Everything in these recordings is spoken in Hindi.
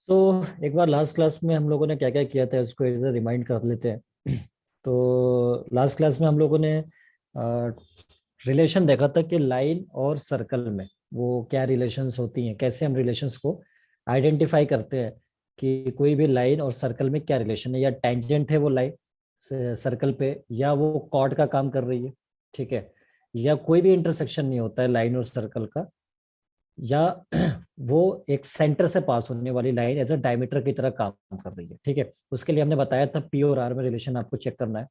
तो एक बार लास्ट क्लास में हम लोगों ने क्या क्या किया था उसको एक रिमाइंड कर लेते हैं। तो लास्ट क्लास में हम लोगों ने रिलेशन देखा था कि लाइन और सर्कल में वो क्या रिलेशंस होती हैं, कैसे हम रिलेशंस को आइडेंटिफाई करते हैं कि कोई भी लाइन और सर्कल में क्या रिलेशन है, या टेंजेंट है वो लाइन सर्कल पे, या वो कॉर्ड का काम कर रही है, ठीक है, या कोई भी इंटरसेक्शन नहीं होता है लाइन और सर्कल का, या वो एक सेंटर से पास होने वाली लाइन एज अ डायमीटर की तरह काम कर रही है। ठीक है, उसके लिए हमने बताया था पी और आर में रिलेशन आपको चेक करना है।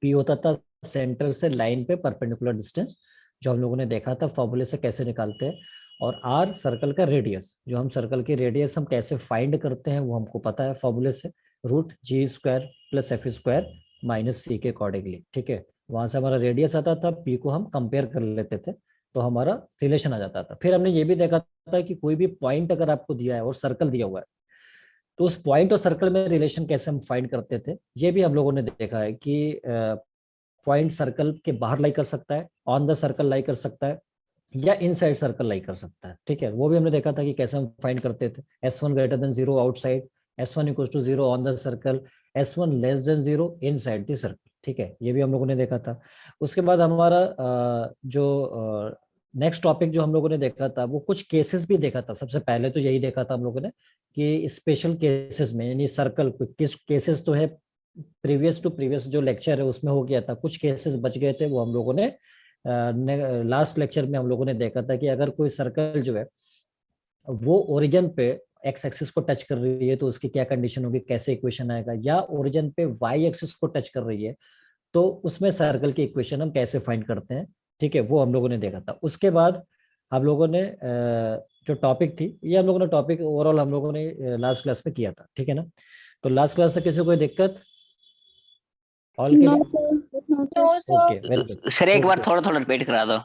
पी होता था सेंटर से लाइन पे परपेंडिकुलर डिस्टेंस, जो हम लोगों ने देखा था फॉर्मूले से कैसे निकालते हैं। और आर सर्कल का रेडियस, जो हम सर्कल की रेडियस हम कैसे फाइंड करते हैं वो हमको पता है फॉर्मूले से, root g square plus f square minus c के अकॉर्डिंगली। ठीक है, वहां से हमारा रेडियस आता था, पी को हम कंपेयर कर लेते थे तो हमारा रिलेशन आ जाता था। फिर हमने ये भी देखा था कि कोई भी पॉइंट अगर आपको दिया है और सर्कल दिया हुआ है तो उस पॉइंट और सर्कल में रिलेशन कैसे हम फाइंड करते थे, ये भी हम लोगों ने देखा है कि पॉइंट सर्कल के बाहर लाई कर सकता है, ऑन द सर्कल लाई कर सकता है, या इनसाइड सर्कल लाई कर सकता है। ठीक है, वो भी हमने देखा था कि कैसे हम फाइंड करते थे। S1 greater than zero outside, S1 equal to zero on the circle, S1 less than zero inside the circle. ठीक है, ये भी हम लोगों ने देखा था। उसके बाद हमारा जो नेक्स्ट टॉपिक जो हम लोगों ने देखा था वो कुछ केसेस भी देखा था। सबसे पहले तो यही देखा था हम लोगों ने कि स्पेशल केसेस में, यानी सर्कल किस केसेस तो है, प्रीवियस टू प्रीवियस जो लेक्चर है उसमें हो गया था, कुछ केसेस बच गए थे वो हम लोगों ने लास्ट लेक्चर में हम लोगों ने देखा था कि अगर कोई सर्कल जो है वो ओरिजिन पे एक्स एक्सिस को टच कर रही है तो उसकी क्या कंडीशन होगी, कैसे इक्वेशन आएगा, या ओरिजिन पे वाई एक्सिस को टच कर रही है तो उसमें सर्कल की इक्वेशन हम कैसे फाइंड करते हैं। ठीक है, वो हम लोगों ने देखा था। उसके बाद हम लोगों ने जो टॉपिक थी, ये हम लोगों ने टॉपिक ओवरऑल हम लोगों ने लास्ट क्लास में किया था। ठीक है ना, तो लास्ट क्लास से किसी को कोई दिक्कत, all no clear? Sir. No sir. Okay, very good. Sir एक बार ओके, थोड़ा थोड़ा रिपीट करा दो।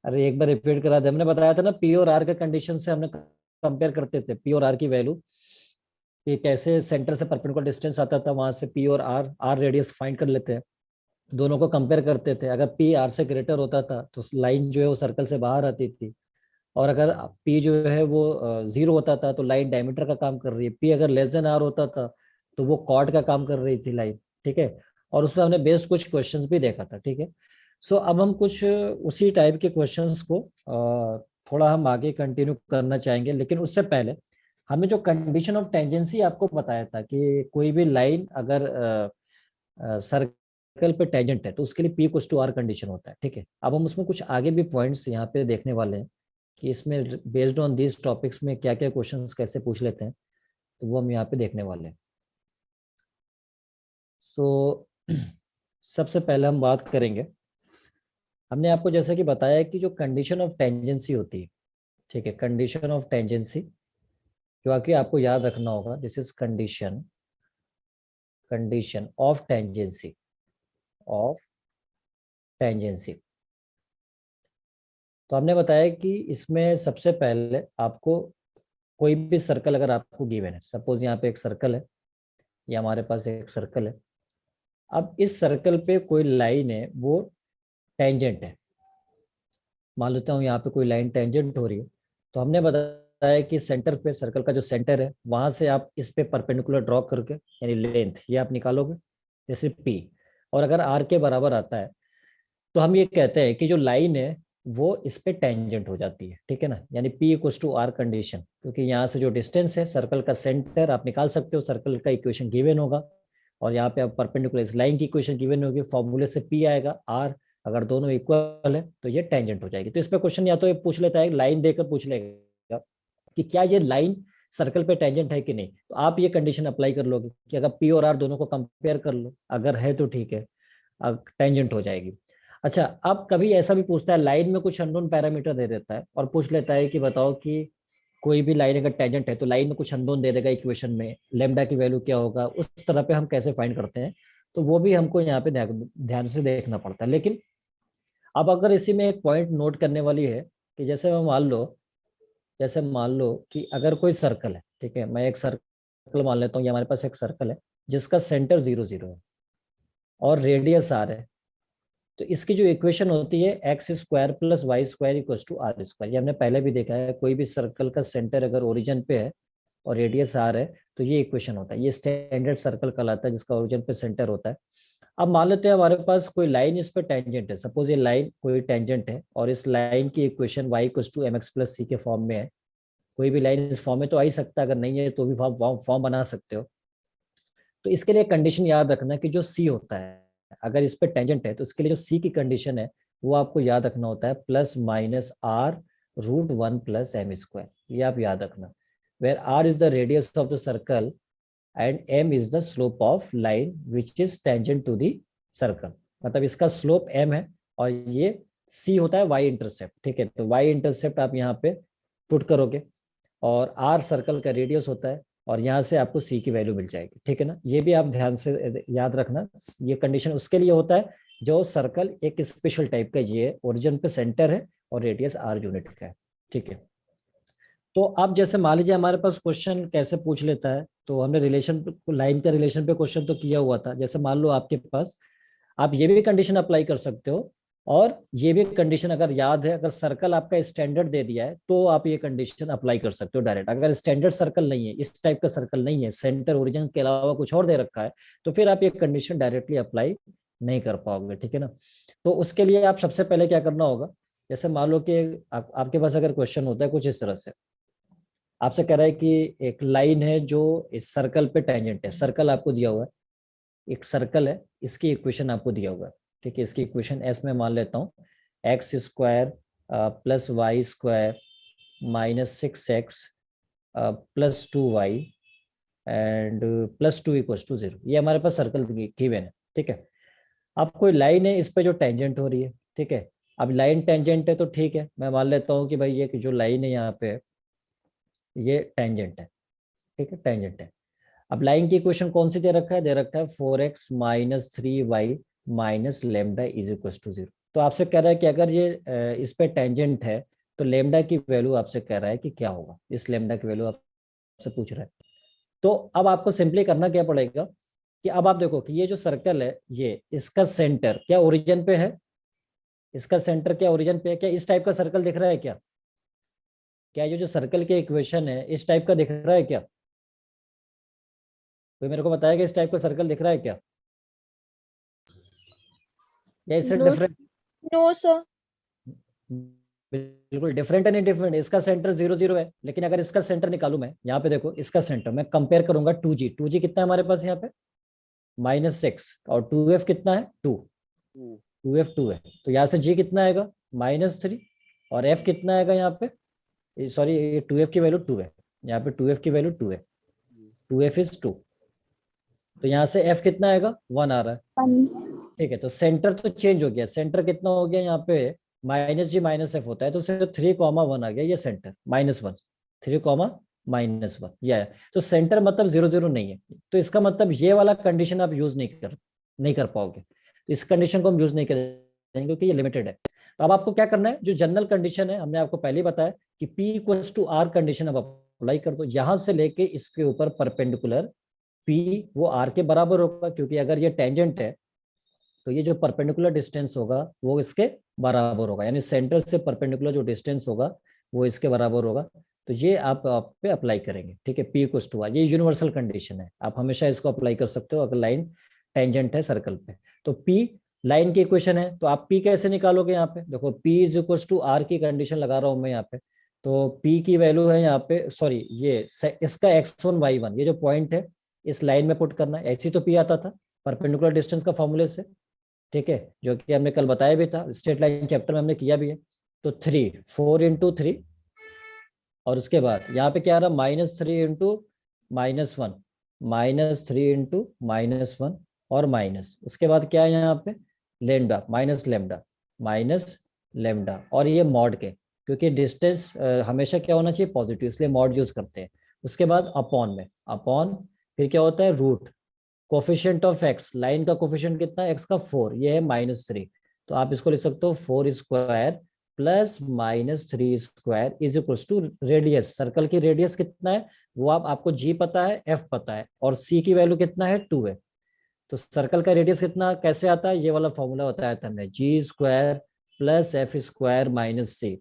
अरे एक बार रिपीट करा दे, हमने बताया था ना पी और आर के कंडीशन से हमने कंपेयर करते थे पी और आर की वैल्यू, कि कैसे सेंटर से परपेंडिकुलर डिस्टेंस आता था वहां से पी और आर आर रेडियस फाइंड कर लेते हैं, दोनों को कंपेयर करते थे। अगर पी आर से ग्रेटर होता था तो लाइन जो है वो सर्कल से बाहर आती थी, और अगर पी जो है वो जीरो होता था तो लाइन डायमीटर का काम कर रही है, पी अगर लेस देन आर होता था तो वो कॉर्ड का काम कर रही थी लाइन। ठीक है, और उसमें हमने बेस्ड कुछ क्वेश्चंस भी देखा था। ठीक है, सो अब हम कुछ उसी टाइप के क्वेश्चंस को थोड़ा हम आगे कंटिन्यू करना चाहेंगे, लेकिन उससे पहले हमें जो कंडीशन ऑफ टेंजेंसी आपको बताया था कि कोई भी लाइन अगर सर्कल पे टेंजेंट है तो उसके लिए P equals to R condition होता है। ठीक है, अब हम उसमें कुछ आगे भी पॉइंट्स यहाँ पे देखने वाले हैं कि इसमें बेस्ड ऑन दीज टॉपिक्स में क्या क्या क्वेश्चंस कैसे पूछ लेते हैं, तो वो हम यहाँ पे देखने वाले हैं। सो सबसे पहले हम बात करेंगे, हमने आपको जैसा कि बताया कि जो कंडीशन ऑफ टेंजेंसी होती है, ठीक है, कंडीशन ऑफ टेंजेंसी जो आके आपको याद रखना होगा, this is condition, condition of tangency, of tangency. तो हमने बताया कि इसमें सबसे पहले आपको कोई भी सर्कल अगर आपको गिवन है, सपोज यहाँ पे एक सर्कल है, या हमारे पास एक सर्कल है, अब इस सर्कल पे कोई लाइन है वो टेंजेंट है, मान लेता हूँ यहाँ पे कोई लाइन टेंजेंट हो रही है, तो हमने बताया कि सेंटर पे, सर्कल का जो सेंटर है वहां से आप इस पे परपेंडिकुलर ड्रॉ करके, यानी लेंथ ये आप निकालोगे जैसे पी, और अगर आर के बराबर आता है तो हम ये कहते हैं कि जो लाइन है वो इस पे टेंजेंट हो जाती है। ठीक है ना, यानी P equals to R condition, क्योंकि यहाँ से जो डिस्टेंस है सर्कल का सेंटर आप निकाल सकते हो, सर्कल का इक्वेशन गिवन होगा, और यहाँ पे आप परपेंडिकुलर इस लाइन की इक्वेशन गिवन होगी, फॉर्मूले से पी आएगा, आर अगर दोनों इक्वल है तो ये टेंजेंट हो जाएगी। तो इस पे क्वेश्चन या तो ये पूछ लेता है, लाइन देकर पूछ लेगा कि क्या ये लाइन सर्कल पे टेंजेंट है कि नहीं, तो आप ये कंडीशन अप्लाई कर लोगे कि अगर पी और आर दोनों को कंपेयर कर लो, अगर है तो ठीक है, टेंजेंट हो जाएगी। अच्छा, अब कभी ऐसा भी पूछता है, लाइन में कुछ अननोन पैरामीटर दे देता है और पूछ लेता है कि बताओ कि कोई भी लाइन अगर टेंजेंट है तो लाइन में कुछ अननोन दे देगा इक्वेशन में, लेमडा की वैल्यू क्या होगा, उस तरह पे हम कैसे फाइंड करते हैं, तो वो भी हमको यहाँ पे ध्यान से देखना पड़ता है। लेकिन अब अगर इसी में एक पॉइंट नोट करने वाली है कि जैसे मैं मान लो, जैसे मान लो कि अगर कोई सर्कल है, ठीक है, मैं एक सर्कल मान लेता हूँ, ये हमारे पास एक सर्कल है जिसका सेंटर 0 0 है और रेडियस आर है, तो इसकी जो इक्वेशन होती है x square plus Y square equal to R square, ये हमने पहले भी देखा है, कोई भी सर्कल का सेंटर अगर ओरिजिन पे है और रेडियस r है, तो ये इक्वेशन होता है, ये स्टैंडर्ड सर्कल कहलाता है जिसका ओरिजिन पे सेंटर होता है। अब मान लेते हैं हमारे पास कोई लाइन इस पे टेंजेंट है, सपोज ये लाइन कोई टेंजेंट है और इस लाइन की equation y equals to mx plus c के फॉर्म में है। कोई भी लाइन इस फॉर्म में तो आ ही सकता है, अगर नहीं है तो भी फॉर्म बना सकते हो। तो इसके लिए कंडीशन याद रखना कि जो c होता है, अगर इस पे टेंजेंट है तो इसके लिए जो c की कंडीशन है वो आपको याद रखना होता है plus minus R root one plus M square. ये आप याद रखना, where R is the radius of the circle and m is the slope of line which is tangent to the circle. मतलब इसका स्लोप m है और ये c होता है y इंटरसेप्ट। ठीक है, तो y इंटरसेप्ट आप यहाँ पे पुट करोगे और r सर्कल का रेडियस होता है और यहाँ से आपको c की वैल्यू मिल जाएगी। ठीक है ना, ये भी आप ध्यान से याद रखना। ये कंडीशन उसके लिए होता है जो सर्कल एक स्पेशल टाइप का, ये ओरिजिन पे सेंटर है और रेडियस r यूनिट का है। ठीक है, तो आप जैसे मान लीजिए हमारे पास क्वेश्चन कैसे पूछ लेता है, तो हमने रिलेशन लाइन के रिलेशन पे क्वेश्चन तो किया हुआ था। जैसे मान लो आपके पास, आप ये भी कंडीशन अप्लाई कर सकते हो और ये भी कंडीशन अगर याद है, अगर सर्कल आपका स्टैंडर्ड दे दिया है तो आप ये कंडीशन अप्लाई कर सकते हो डायरेक्ट। अगर स्टैंडर्ड सर्कल नहीं है, इस टाइप का सर्कल नहीं है, सेंटर ओरिजिन के अलावा कुछ और दे रखा है, तो फिर आप ये कंडीशन डायरेक्टली अप्लाई नहीं कर पाओगे। ठीक है ना, तो उसके लिए आप सबसे पहले क्या करना होगा, जैसे मान लो कि आपके पास अगर क्वेश्चन होता है कुछ इस तरह से, आपसे कह रहा है कि एक लाइन है जो इस सर्कल पे टेंजेंट है, सर्कल आपको दिया हुआ है, एक सर्कल है, इसकी इक्वेशन आपको दिया हुआ है। ठीक है, इसकी इक्वेशन एस में मान लेता हूँ, x square plus Y square minus six x plus two y and plus two equals to zero. ये हमारे पास सर्कल गिवन है। ठीक है, अब कोई लाइन है इस पे जो टेंजेंट हो रही है। ठीक है, अब लाइन टेंजेंट है तो ठीक है, मैं मान लेता हूँ कि भाई ये जो लाइन है यहाँ पे ये टेंजेंट है। ठीक है, टेंजेंट है। अब लाइन की इक्वेशन कौन सी दे रखा है, दे रखा है 4x minus 3y minus lambda is equal to zero. तो आपसे कह रहा है कि अगर ये इस पे टेंजेंट है तो लेमडा की वैल्यू आपसे कह रहा है कि क्या होगा, इस लेमडा की वैल्यू आपसे पूछ रहा है। तो अब आपको सिंपली करना क्या पड़ेगा कि अब आप देखो कि ये जो सर्कल है, ये इसका सेंटर क्या ओरिजिन पे है, इसका सेंटर क्या ओरिजिन पे है, क्या इस टाइप का सर्कल दिख रहा है क्या, क्या ये जो सर्कल की इक्वेशन है इस टाइप का दिख रहा है क्या, कोई मेरे को बताएगा इस टाइप का सर्कल दिख रहा है क्या, या इससे नो डिफरेंट? No sir. बिल्कुल डिफरेंट है, नहीं डिफरेंट। इसका सेंटर 0 0 है, लेकिन अगर इसका सेंटर निकालू मैं, यहाँ पे देखो इसका सेंटर मैं कंपेयर करूंगा 2g, 2g कितना है हमारे पास यहाँ पे माइनस सिक्स, और 2f कितना है 2, 2f 2 है, तो यहाँ से g कितना आएगा माइनस 3, और f कितना आएगा यहाँ पे, सॉरी ये 2f की वैल्यू 2 है, यहाँ पे 2f की वैल्यू 2 है, 2f इज 2, तो यहाँ से f कितना आएगा 1 आ रहा है। ठीक है, तो सेंटर तो चेंज हो गया, सेंटर कितना हो गया यहाँ पे माइनस जी माइनस एफ होता है, तो सिर्फ 3,1 आ गया ये सेंटर, -1, 3,-1 यह है। तो सेंटर मतलब 0 0 नहीं है, तो इसका मतलब ये वाला कंडीशन आप यूज नहीं कर पाओगे, तो इस कंडीशन को हम यूज नहीं करेंगे क्योंकि ये लिमिटेड है। तो अब आपको क्या करना है, जो जनरल कंडीशन है हमने आपको पहले ही बताया कि P equals to R condition अब अप्लाई कर दो, यहां से लेके इसके ऊपर परपेंडिकुलर P वो R के बराबर होगा, क्योंकि अगर ये टेंजेंट है तो ये जो परपेंडिकुलर डिस्टेंस होगा वो इसके बराबर होगा, यानी सेंटर से परपेंडिकुलर जो डिस्टेंस होगा वो इसके बराबर होगा। तो ये आप पे अप्लाई करेंगे। ठीक है, पी इक्वल्स टू आर, ये यूनिवर्सल कंडीशन है, आप हमेशा इसको अप्लाई कर सकते हो अगर लाइन टेंजेंट है सर्कल पे। तो पी लाइन की इक्वेशन है, तो आप पी कैसे निकालोगे, यहाँ पे देखो P is equals to R की कंडीशन लगा रहा हूं मैं यहाँ पे, तो पी की वैल्यू है यहाँ पे, सॉरी ये इसका x1 y1 ये जो पॉइंट है इस लाइन में पुट करना है, ऐसी तो पी आता था परपेंडिकुलर डिस्टेंस का फॉर्मूले से। ठीक है, जो कि हमने कल बताया भी था, स्ट्रेट लाइन चैप्टर में हमने किया भी है। तो 4 × 3, और उसके बाद यहाँ पे क्या आ रहा, -3 × -1, -3 × -1 और माइनस, उसके बाद क्या है यहाँ पे लेमडा माइनस लेमडा और ये मॉड के, क्योंकि डिस्टेंस हमेशा क्या होना चाहिए पॉजिटिव, इसलिए मॉड यूज करते हैं। उसके बाद अपॉन में अपॉन, फिर क्या होता है root, coefficient of x, line का कोफिशिएंट कितना है एक्स का 4, ये है -3, तो आप इसको लिख सकते हो 4 square plus -3 square is equals to radius, circle की रेडियस कितना है वो आपको जी पता है, एफ पता है, और सी की वैल्यू कितना है 2 है। तो सर्कल का रेडियस कितना कैसे आता है, ये वाला फॉर्मूला बताया था हमने, g square plus f square minus c.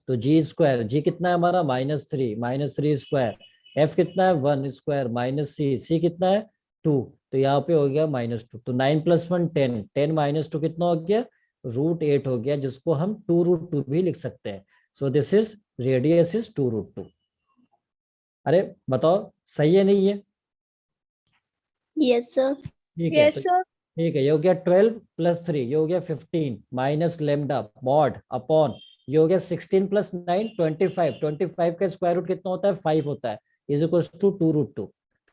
तो जी स्क्वायर, जी कितना है हमारा -3 स्क्वायर, एफ कितना है 1 स्क्वायर माइनस सी कितना है 2, तो यहाँ पे हो गया -2, तो 9 + 1 10, 10 - 2 कितना हो गया √8 हो गया, जिसको हम 2√2 भी लिख सकते हैं। So this is radius is 2√2। अरे बताओ सही है नहीं है? Yes sir. ठीक है, तो ठीक है, ये हो गया 12 + 3, ये हो गया 15 माइनस लेमडा मॉड अपॉन, ये हो गया 16 + 9 25, 25 का स्क्वायर रूट कितना होता है 5 होता है, इज इक्वल टू 2√2।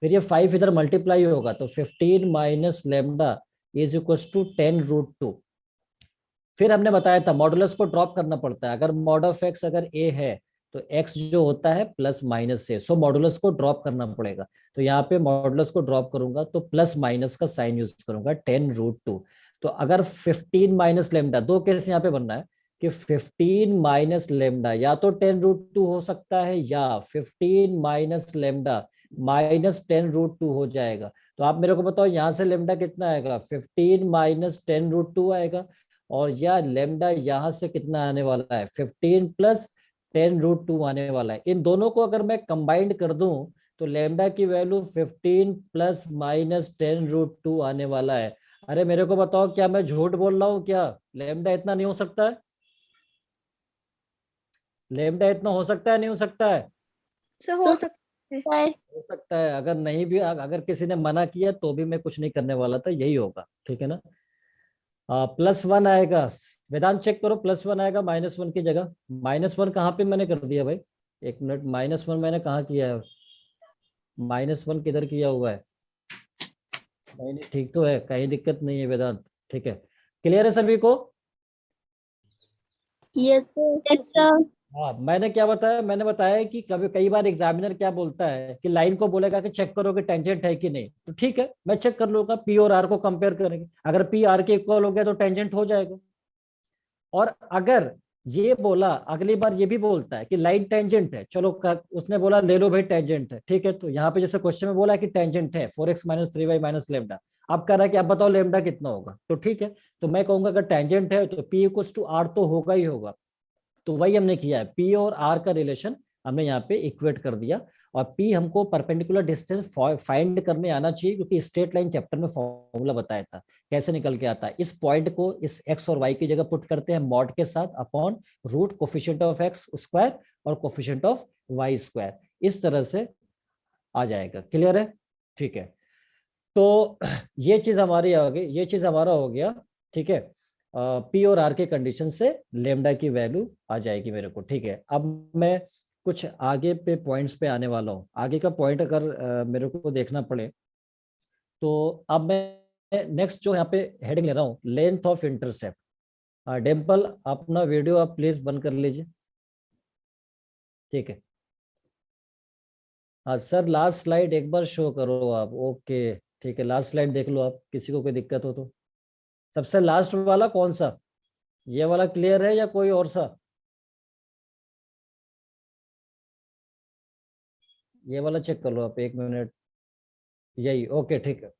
फिर ये 5 इधर मल्टीप्लाई होगा, तो 15 minus lambda is equal to 10√2। फिर हमने बताया था मॉडुलस को ड्रॉप करना पड़ता है, अगर मॉड ऑफ एक्स अगर ए है तो एक्स जो होता है प्लस माइनस से, सो मॉडुलस को ड्रॉप करना पड़ेगा। तो यहाँ पे मॉडुलस को ड्रॉप करूंगा तो प्लस माइनस का साइन यूज करूंगा 10√2। तो अगर 15 माइनस लेमडा, दो केस यहाँ पे बनना है कि 15 माइनस लेमडा या तो 10√2 हो सकता है या 15 माइनस लेमडा -10√2 हो जाएगा। तो आप मेरे को बताओ यहाँ से लेमडा कितना आएगा 15 - 10√2 आएगा, और या लेमडा यहाँ से कितना आने वाला है 15 + 10√2 आने वाला है। इन दोनों को अगर मैं कंबाइंड कर दूं तो लेमडा की वैल्यू 15 + -10√2 आने वाला है। अरे मेरे को बताओ क्या मैं झूठ बोल रहा हूँ क्या? लेमडा इतना नहीं हो सकता है? लेमडा इतना हो सकता है नहीं हो सकता है? हो सकता है। हो सकता है। अगर नहीं भी, अगर किसी ने मना किया तो भी मैं कुछ नहीं करने वाला था, यही होगा, ठीक है ना। +1 आएगा, वेदांत चेक करो, +1 आएगा -1 की जगह। -1 कहाँ पे मैंने कर दिया भाई, एक मिनट, -1 मैंने कहाँ किया है, -1 किधर किया हुआ है? नहीं नहीं, ठीक तो है, कहीं दिक्कत नहीं है वेदांत, ठीक है, क्लियर है सभी को? Yes sir. हाँ, मैंने क्या बताया, मैंने बताया कि कभी कई बार एग्जामिनर क्या बोलता है कि लाइन को बोलेगा कि चेक करो कि टेंजेंट है कि नहीं, तो ठीक है मैं चेक कर लूंगा, पी और आर को कंपेयर करेंगे, अगर पी आर के इक्वल हो गया तो टेंजेंट हो जाएगा। और अगर ये बोला, अगली बार ये भी बोलता है कि लाइन टेंजेंट है, चलो उसने बोला ले लो भाई टेंजेंट है, ठीक है, तो यहाँ पे जैसे क्वेश्चन में बोला कि टेंजेंट है 4x - 3y - लेमडा, अब कह रहा है कि अब बताओ लेमडा कितना होगा, तो ठीक है, तो मैं कहूंगा अगर टेंजेंट है तो पी इक्वल्स टू आर तो होगा ही होगा। तो वही हमने किया है, पी और आर का रिलेशन हमने यहाँ पे इक्वेट कर दिया, और पी हमको परपेंडिकुलर डिस्टेंस फाइंड करने आना चाहिए, क्योंकि स्ट्रेट लाइन चैप्टर में फॉर्मूला बताया था कैसे निकल के आता है। इस पॉइंट को इस एक्स और वाई की जगह पुट करते हैं मॉड के साथ upon root coefficient of x square और कोफिशिएंट ऑफ वाई स्क्वायर, इस तरह से आ जाएगा। क्लियर है? ठीक है, तो ये चीज हमारी आ गई, ये चीज हमारा हो गया, ठीक है। पी और आर के कंडीशन से लेमडा की वैल्यू आ जाएगी मेरे को, ठीक है। अब मैं कुछ आगे पे पॉइंट्स पे आने वाला हूँ, आगे का पॉइंट अगर मेरे को देखना पड़े तो अब मैं नेक्स्ट जो यहाँ पे हेडिंग ले रहा हूँ, लेंथ ऑफ इंटरसेप्ट। डिम्पल अपना वीडियो आप प्लीज बंद कर लीजिए, ठीक है। हाँ सर, लास्ट स्लाइड एक बार शो करो आप, ओके ठीक है, लास्ट स्लाइड देख लो आप, किसी को कोई दिक्कत हो तो। सबसे लास्ट वाला कौन सा, ये वाला क्लियर है या कोई और सा? ये वाला चेक कर लो आप, एक मिनट, यही, ओके ठीक है,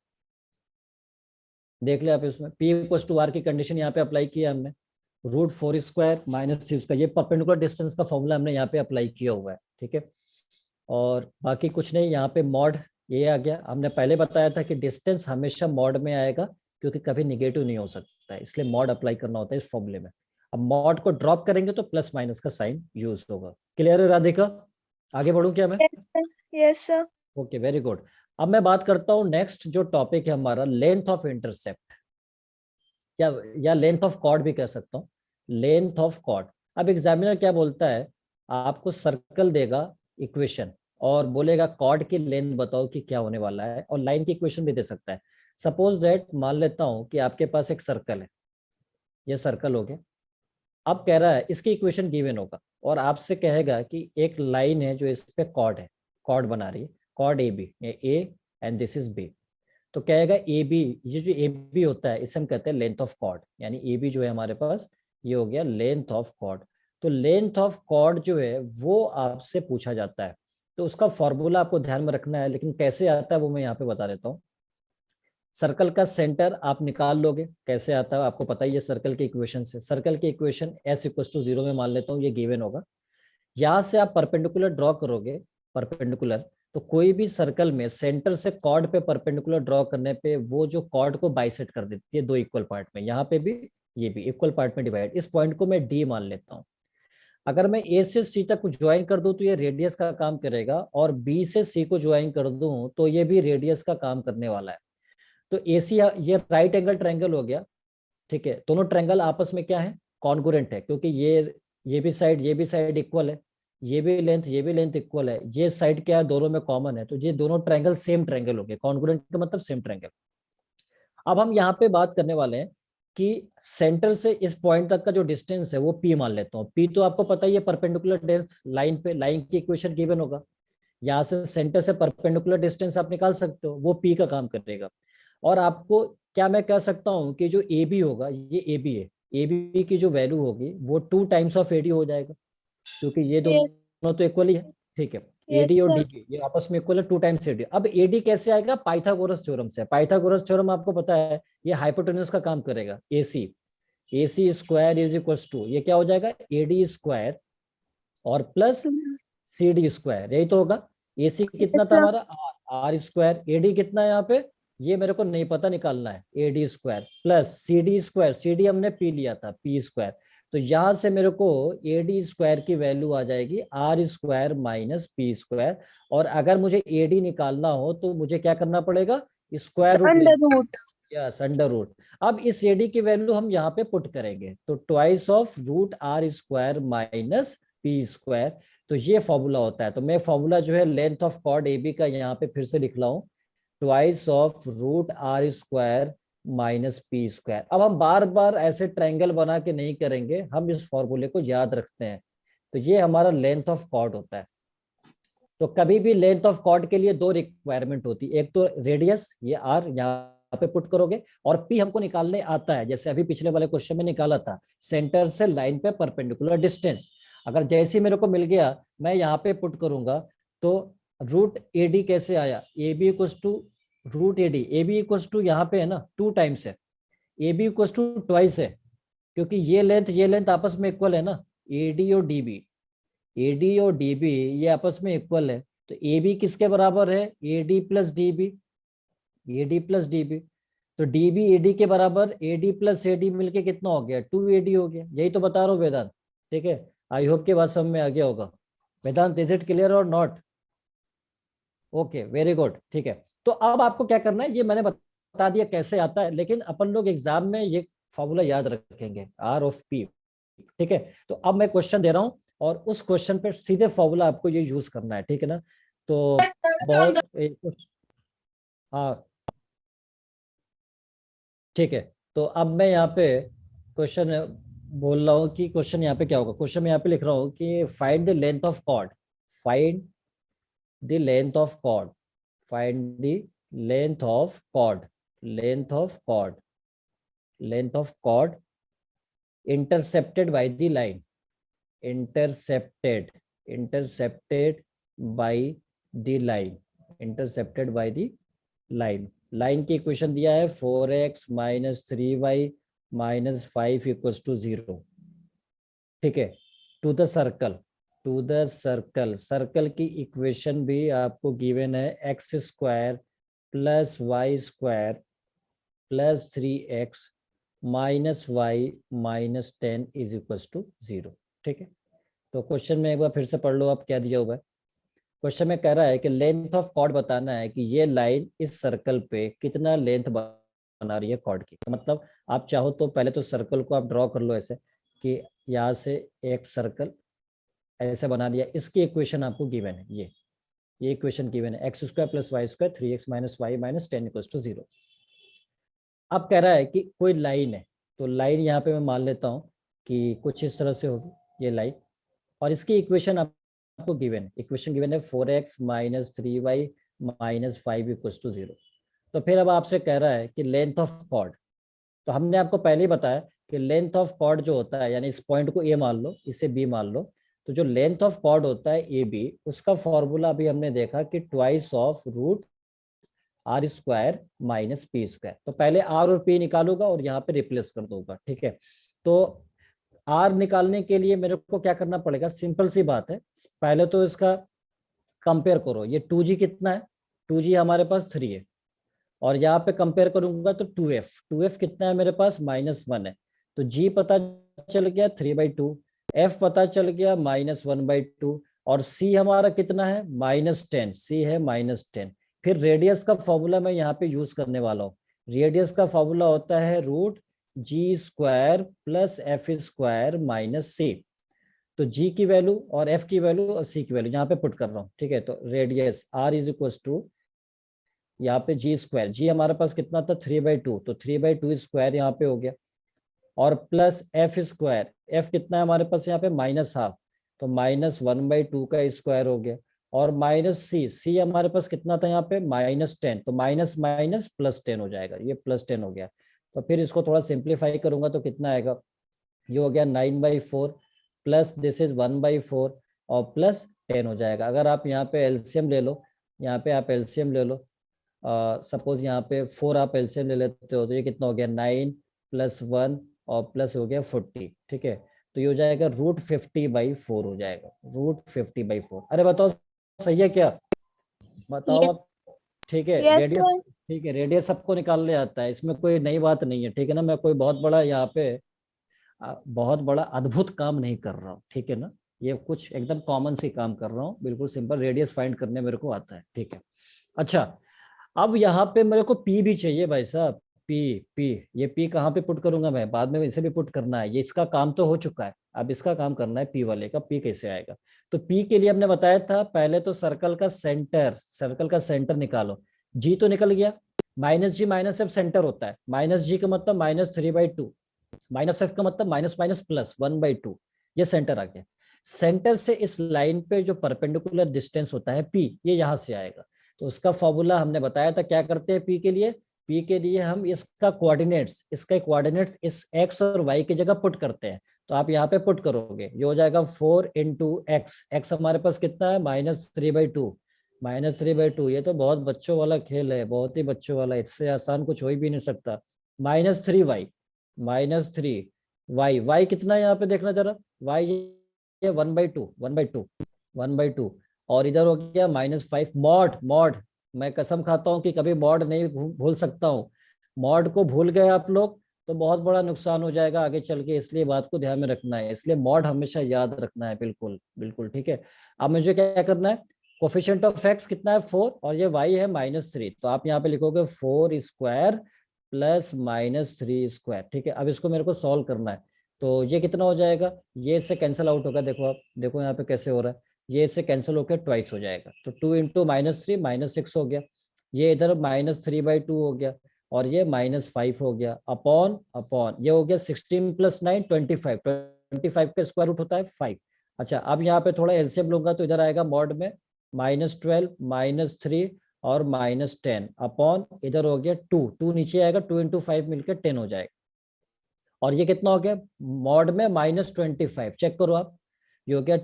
देख लिया आप। इसमें पी इक्वल्स टू आर की कंडीशन यहाँ पे अप्लाई किया हमने, √4² - c², ये परपेंडिकुलर डिस्टेंस का फॉर्मूला हमने यहाँ पे अप्लाई किया हुआ है, ठीक है। और बाकी कुछ नहीं, यहाँ पे मॉड ये आ गया, हमने पहले बताया था कि डिस्टेंस हमेशा मॉड में आएगा, क्योंकि कभी निगेटिव नहीं हो सकता है, इसलिए मॉड अप्लाई करना होता है इस फॉर्मूले में। अब मॉड को ड्रॉप करेंगे तो प्लस माइनस का साइन यूज होगा। क्लियर है राधिका? आगे बढ़ूं क्या मैं? Yes sir. Okay very good. अब मैं बात करता हूँ नेक्स्ट जो टॉपिक है हमारा, लेंथ ऑफ इंटरसेप्ट, या लेंथ ऑफ कॉर्ड भी कह सकता हूँ, लेंथ ऑफ कॉर्ड। अब एग्जामिनर क्या बोलता है, आपको सर्कल देगा इक्वेशन और बोलेगा कॉर्ड की लेंथ बताओ कि क्या होने वाला है, और लाइन की इक्वेशन भी दे सकता है। सपोज दैट मान लेता हूं कि आपके पास एक सर्कल है, ये सर्कल हो गया। अब कह रहा है इसकी इक्वेशन गिवन होगा, और आपसे कहेगा कि एक लाइन है जो इस पे कॉर्ड है, कॉर्ड बना रही है, chord A B, A and this is B. तो क्या आएगा ए बी, ये जो ए बी होता है इसे हम कहते हैं लेंथ ऑफ कॉर्ड, यानी ए बी जो है हमारे पास ये हो गया लेंथ ऑफ कॉर्ड। तो लेंथ ऑफ कॉर्ड जो है वो आपसे पूछा जाता है, तो उसका फॉर्मूला आपको ध्यान में रखना है, लेकिन कैसे आता है वो मैं यहाँ पे बता देता हूँ। सर्कल का सेंटर आप निकाल लोगे, कैसे आता है आपको पता ही है सर्कल के इक्वेशन से। सर्कल की इक्वेशन s = 0 में मान लेता हूँ, ये गिवन होगा। यहाँ से आप परपेंडिकुलर ड्रॉ करोगे, परपेंडिकुलर, तो कोई भी सर्कल में सेंटर से कॉर्ड पे परपेंडिकुलर ड्रॉ करने पे वो जो कॉर्ड को बाइसेक्ट कर देती है दो इक्वल पार्ट में, यहाँ पे भी ये भी इक्वल पार्ट में डिवाइड। इस पॉइंट को मैं डी मान लेता हूँ। अगर मैं ए से सी तक कुछ ज्वाइन कर दूं तो ये रेडियस का काम करेगा, और बी से सी को ज्वाइन कर दूं तो ये भी रेडियस का काम करने वाला है। तो ए सी, ये राइट एंगल ट्रायंगल हो गया, ठीक है। दोनों ट्रायंगल आपस में क्या है, कॉन्ग्रुएंट है, क्योंकि ये भी साइड इक्वल है, ये भी लेंथ इक्वल है, ये साइड क्या है, दोनों में कॉमन है, तो ये दोनों ट्रायंगल सेम ट्रायंगल हो गए। कॉन्ग्रुएंट का मतलब सेम ट्रायंगल। अब हम यहाँ पे बात करने वाले हैं कि सेंटर से इस पॉइंट तक का जो डिस्टेंस है वो पी मान लेता हूँ। पी तो आपको पता ही है, परपेंडिकुलर डेप्थ लाइन पे, लाइन की इक्वेशन गिवन होगा। यहाँ से सेंटर से परपेंडिकुलर डिस्टेंस आप निकाल सकते हो, वो पी का काम करेगा। और आपको क्या मैं कह सकता हूँ कि जो ए बी होगा, ये ए बी है, ए बी की जो वैल्यू होगी वो 2 टाइम्स ऑफ ए डी हो जाएगा, क्योंकि ये Yes. दोनों तो इक्वल ही है, ठीक है। Yes, एडी और sir. डीबी ये आपस में इक्वल है, 2 टाइम्स एडी। अब एडी कैसे आएगा, पाइथागोरस थ्योरम से। पाइथागोरस थ्योरम आपको पता है, ये हाइपोटेन्यूज का काम करेगा। AC square is equals to, ये क्या हो जाएगा, एडी स्क्वायर और प्लस सी डी स्क्वायर, यही तो होगा। एसी कितना Yes, था sir. हमारा, आर स्क्वायर। एडी कितना है यहाँ पे, ये मेरे को नहीं पता, निकालना है। AD square plus C D square, C D हमने पी लिया था, पी स्क्वायर। तो यहां से मेरे को एडी स्क्वायर की वैल्यू आ जाएगी R square minus P square. और अगर मुझे एडी निकालना हो तो मुझे क्या करना पड़ेगा, स्क्वायर रूट Under लेना। root. Yes, under root. अब इस एडी की वैल्यू हम यहाँ पे पुट करेंगे, तो twice of root R square minus P square. तो ये फॉर्मूला होता है। तो मैं फॉर्मूला जो है length of chord A B का यहाँ पे फिर से लिख रहा हूँ, twice of root R square minus P square. अब हम बार बार ऐसे ट्रायंगल बना के नहीं करेंगे, हम इस फॉर्मूले को याद रखते हैं। तो ये हमारा लेंथ ऑफ कॉर्ड होता है। तो कभी भी लेंथ ऑफ कॉर्ड के लिए दो रिक्वायरमेंट होती है, एक तो रेडियस, ये आर यहाँ पे पुट करोगे, और पी हमको निकालने आता है, जैसे अभी पिछले वाले क्वेश्चन में निकाला था, सेंटर से लाइन पे परपेंडिकुलर डिस्टेंस। अगर जैसे मेरे को मिल गया, मैं यहाँ पे पुट करूंगा, तो रूट ए डी कैसे आया, A B equals to root A D. A B equals to यहाँ पे है ना 2 टाइम्स है, A B equals to twice है, क्योंकि ये लेंथ आपस में इक्वल है ना, ए डी और डी बी। एडी और डीबी ये आपस में इक्वल है, तो ए बी किसके बराबर है, A D plus D B, A D plus D B. तो डी बी ए डी के बराबर, A D plus A D मिलके कितना हो गया, 2 AD हो गया। यही तो बता रहा हूँ वेदांत, ठीक है। आई होप के बात समझ में आ गया होगा। वेदांत, इज इट क्लियर और नॉट? ओके, वेरी गुड, ठीक है। तो अब आपको क्या करना है, ये मैंने बता दिया कैसे आता है, लेकिन अपन लोग एग्जाम में ये फॉर्मूला याद रखेंगे, आर ऑफ पी, ठीक है। तो अब मैं क्वेश्चन दे रहा हूँ, और उस क्वेश्चन पे सीधे फॉर्मूला आपको ये यूज करना है, ठीक है ना। तो बहुत हाँ, ठीक है। तो अब मैं यहाँ पे क्वेश्चन बोल रहा हूँ कि क्वेश्चन यहाँ पे क्या होगा। क्वेश्चन में यहाँ पे लिख रहा हूँ कि find the length of chord, find the length of chord, find the length of chord, length of chord, length of chord intercepted by the line, intercepted, intercepted by the line, intercepted by the line। Line की इक्वेशन दिया है 4x minus 3y minus 5 equals to 0, ठीक है। To the circle, to the circle, circle की इक्वेशन भी आपको गिवन है, x square plus Y square plus 3x minus y minus 10 is equals to 0, ठीक है। तो क्वेश्चन में एक बार फिर से पढ़ लो आप क्या दिया हुआ है। क्वेश्चन में कह रहा है कि लेंथ ऑफ कॉर्ड बताना है कि ये लाइन इस सर्कल पे कितना लेंथ बना रही है कॉर्ड की। मतलब आप चाहो तो पहले तो सर्कल को आप ड्रॉ कर लो ऐसे कि यहाँ से एक सर्कल ऐसे बना लिया। इसकी इक्वेशन आपको गिवन है, ये इक्वेशन गिवन है, x square plus Y square 3x minus y minus 10 equals to 0। अब कह रहा है कि कोई लाइन है, तो लाइन यहाँ पे मैं मान लेता हूँ कि कुछ इस तरह से होगी ये लाइन, और इसकी इक्वेशन आपको गिवन है, इक्वेशन गिवन है 4x minus 3y minus 5 equals to 0। तो फिर अब आपसे कह रहा है कि लेंथ ऑफ कॉर्ड, तो हमने आपको पहले ही बताया कि लेंथ ऑफ कॉर्ड जो होता है, यानी इस पॉइंट को ए मान लो, इसे बी मान लो, तो जो लेंथ ऑफ कॉर्ड होता है ए बी, उसका फॉर्मूला अभी हमने देखा कि twice of root R square minus P square. तो पहले आर और पी निकालूंगा और यहाँ पे रिप्लेस कर दूंगा, ठीक है। तो आर निकालने के लिए मेरे को क्या करना पड़ेगा, सिंपल सी बात है, पहले तो इसका कंपेयर करो, ये 2g कितना है, 2g हमारे पास 3 है, और यहाँ पे कंपेयर करूंगा तो 2f कितना है मेरे पास, -1 है। तो g पता चल गया 3/2, f पता चल गया -1/2, और c हमारा कितना है, -10, c है -10। फिर रेडियस का फॉर्मूला मैं यहाँ पे यूज करने वाला हूँ। रेडियस का फॉर्मूला होता है √g² + f² - c। तो g की वैल्यू और f की वैल्यू और c की वैल्यू यहाँ पे पुट कर रहा हूँ, ठीक है। तो रेडियस r = यहाँ पे g², g हमारे पास कितना था 3/2, तो 3/2² यहाँ पे हो गया, और प्लस f², f कितना है हमारे पास यहाँ पे -½ तो -1/2 का स्क्वायर हो गया, और -c हमारे पास कितना था यहाँ पे -10, तो माइनस माइनस +10 हो जाएगा, ये +10 हो गया। तो फिर इसको थोड़ा सिंप्लीफाई करूंगा तो कितना आएगा, ये हो गया 9/4 प्लस दिस इज 1/4 और प्लस 10 हो जाएगा। अगर आप यहाँ पे एलसीएम ले लो, यहाँ पे आप एलसीएम ले लो, सपोज यहाँ पे 4 आप एलसीएम ले लेते हो, तो ये कितना हो गया 9 + 1 और प्लस हो गया 40, ठीक है। तो ये हो जाएगा √50/4 हो जाएगा, √50/4। अरे बताओ सही है क्या, बताओ अब। ठीक है, यस रेडियस, सर। ठीक है, रेडियस सबको निकालने आता है, इसमें कोई नई बात नहीं है, ठीक है ना। मैं कोई बहुत बड़ा यहाँ पे बहुत बड़ा अद्भुत काम नहीं कर रहा हूँ, ठीक है ना। ये कुछ एकदम कॉमन सी काम कर रहा हूँ, बिल्कुल सिंपल, रेडियस फाइंड करने मेरे को आता है, ठीक है। अच्छा, अब यहाँ पे मेरे को पी भी चाहिए भाई साहब, पी ये पी कहाँ पे पुट करूंगा मैं, बाद में इसे भी पुट करना है, ये इसका काम तो हो चुका है, अब इसका काम करना है पी वाले का, पी कैसे आएगा। तो पी के लिए हमने बताया था पहले तो सर्कल का सेंटर निकालो। जी तो निकल गया, -g -f सेंटर होता है, -g का मतलब -3/2, -f का मतलब माइनस माइनस प्लस 1/2, ये सेंटर आ गया। सेंटर से इस लाइन पे जो परपेंडिकुलर डिस्टेंस होता है p, ये यहां से आएगा। तो उसका फॉर्मूला हमने बताया था, क्या करते हैं p के लिए, p के लिए हम इसका कोऑर्डिनेट्स इस x और y की जगह पुट करते हैं। तो आप यहाँ पे पुट करोगे, ये हो जाएगा 4 × x हमारे पास कितना है -3/2, -3/2। ये तो बहुत बच्चों वाला खेल है, बहुत ही बच्चों वाला, इससे आसान कुछ हो ही भी नहीं सकता। -3y, -3y, y कितना है यहाँ पे देखना जरा, y ये 1/2, और इधर हो गया -5। मॉड, मैं कसम खाता हूँ कि कभी मॉड नहीं भूल सकता हूँ। मॉड को भूल गए आप लोग तो बहुत बड़ा नुकसान हो जाएगा आगे चल के, इसलिए बात को ध्यान में रखना है, इसलिए मॉड हमेशा याद रखना है, बिल्कुल बिल्कुल, ठीक है। अब मुझे क्या करना है, कोफिशिएंट ऑफ x कितना है 4, और ये y है -3, तो आप यहाँ पे लिखोगे 4² + -3², ठीक है। अब इसको मेरे को सॉल्व करना है, तो ये कितना हो जाएगा, ये इससे कैंसिल आउट होगा, देखो आप देखो यहाँ पे कैसे हो रहा है, ये इससे कैंसिल होकर ट्वाइस हो जाएगा, तो 2 × -3 -6 हो गया, ये इधर -3/2 हो गया, और ये -5 हो गया, अपॉन अपॉन ये हो गया 16 + 9 25, 25 का स्क्वायर रूट होता है 5। अच्छा, अब यहाँ पे थोड़ा एलसीएम लूंगा तो इधर आएगा मॉड में -12 -3 और -10 अपॉन इधर हो गया 2 नीचे आएगा, 2 × 5 मिलकर 10 हो जाएगा, और ये कितना हो गया मॉड में -25, चेक करो आप, ये हो गया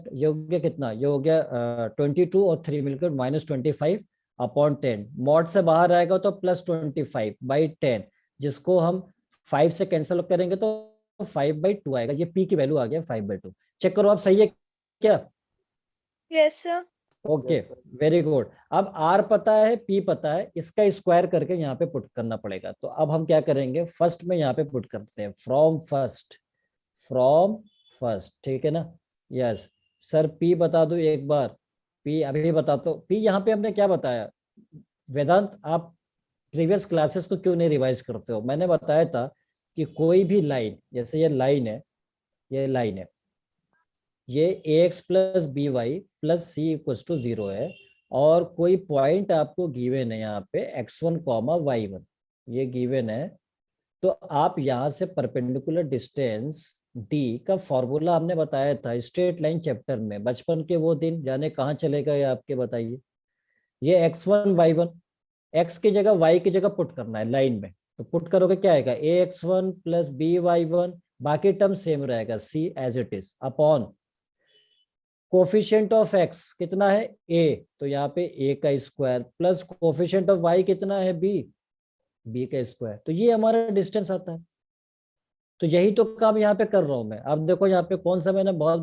कितना, ये हो गया 22 और 3 मिलकर -25 अपॉन 10, मॉड से बाहर आएगा तो +25/10, जिसको हम 5 से कैंसिल करेंगे तो 5/2 आएगा, ये पी की वैल्यू आ गया 5/2। चेक करो आप, सही है क्या, yes sir. Okay, very good. अब आर पता है, पी पता है, इसका स्क्वायर करके यहाँ पे पुट करना पड़ेगा। तो अब हम क्या करेंगे, फर्स्ट में यहाँ पे पुट करते हैं, फ्रॉम फर्स्ट, ठीक है ना। यस सर, पी बता दो एक बार, पी अभी बता दो। पी यहाँ पे हमने क्या बताया, वेदांत आप प्रीवियस क्लासेस को क्यों नहीं रिवाइज करते हो, मैंने बताया था कि कोई भी लाइन, जैसे ये लाइन है, ये ax + by + c = 0 है, और कोई पॉइंट आपको गिवन है यहाँ पे x1, y1, ये गिवन है। तो आप यहाँ से परपेंडिकुलर डिस्टेंस d का फॉर्मूला हमने बताया था स्ट्रेट लाइन चैप्टर में, बचपन के वो दिन जाने कहाँ चले गए आपके, बताइए। ये x1 y1, x की जगह y की जगह पुट करना है लाइन में, तो पुट करोगे क्या आएगा, ax1 + by1, बाकी टर्म सेम रहेगा c as it is, upon coefficient of x कितना है a, तो यहाँ पे a का square, plus coefficient of y कितना है b का स्क्वायर, तो ये हमारा डिस्टेंस आता है। तो यही तो काम यहाँ पे कर रहा हूं मैं। अब देखो यहाँ पे कौन सा मैंने बहुत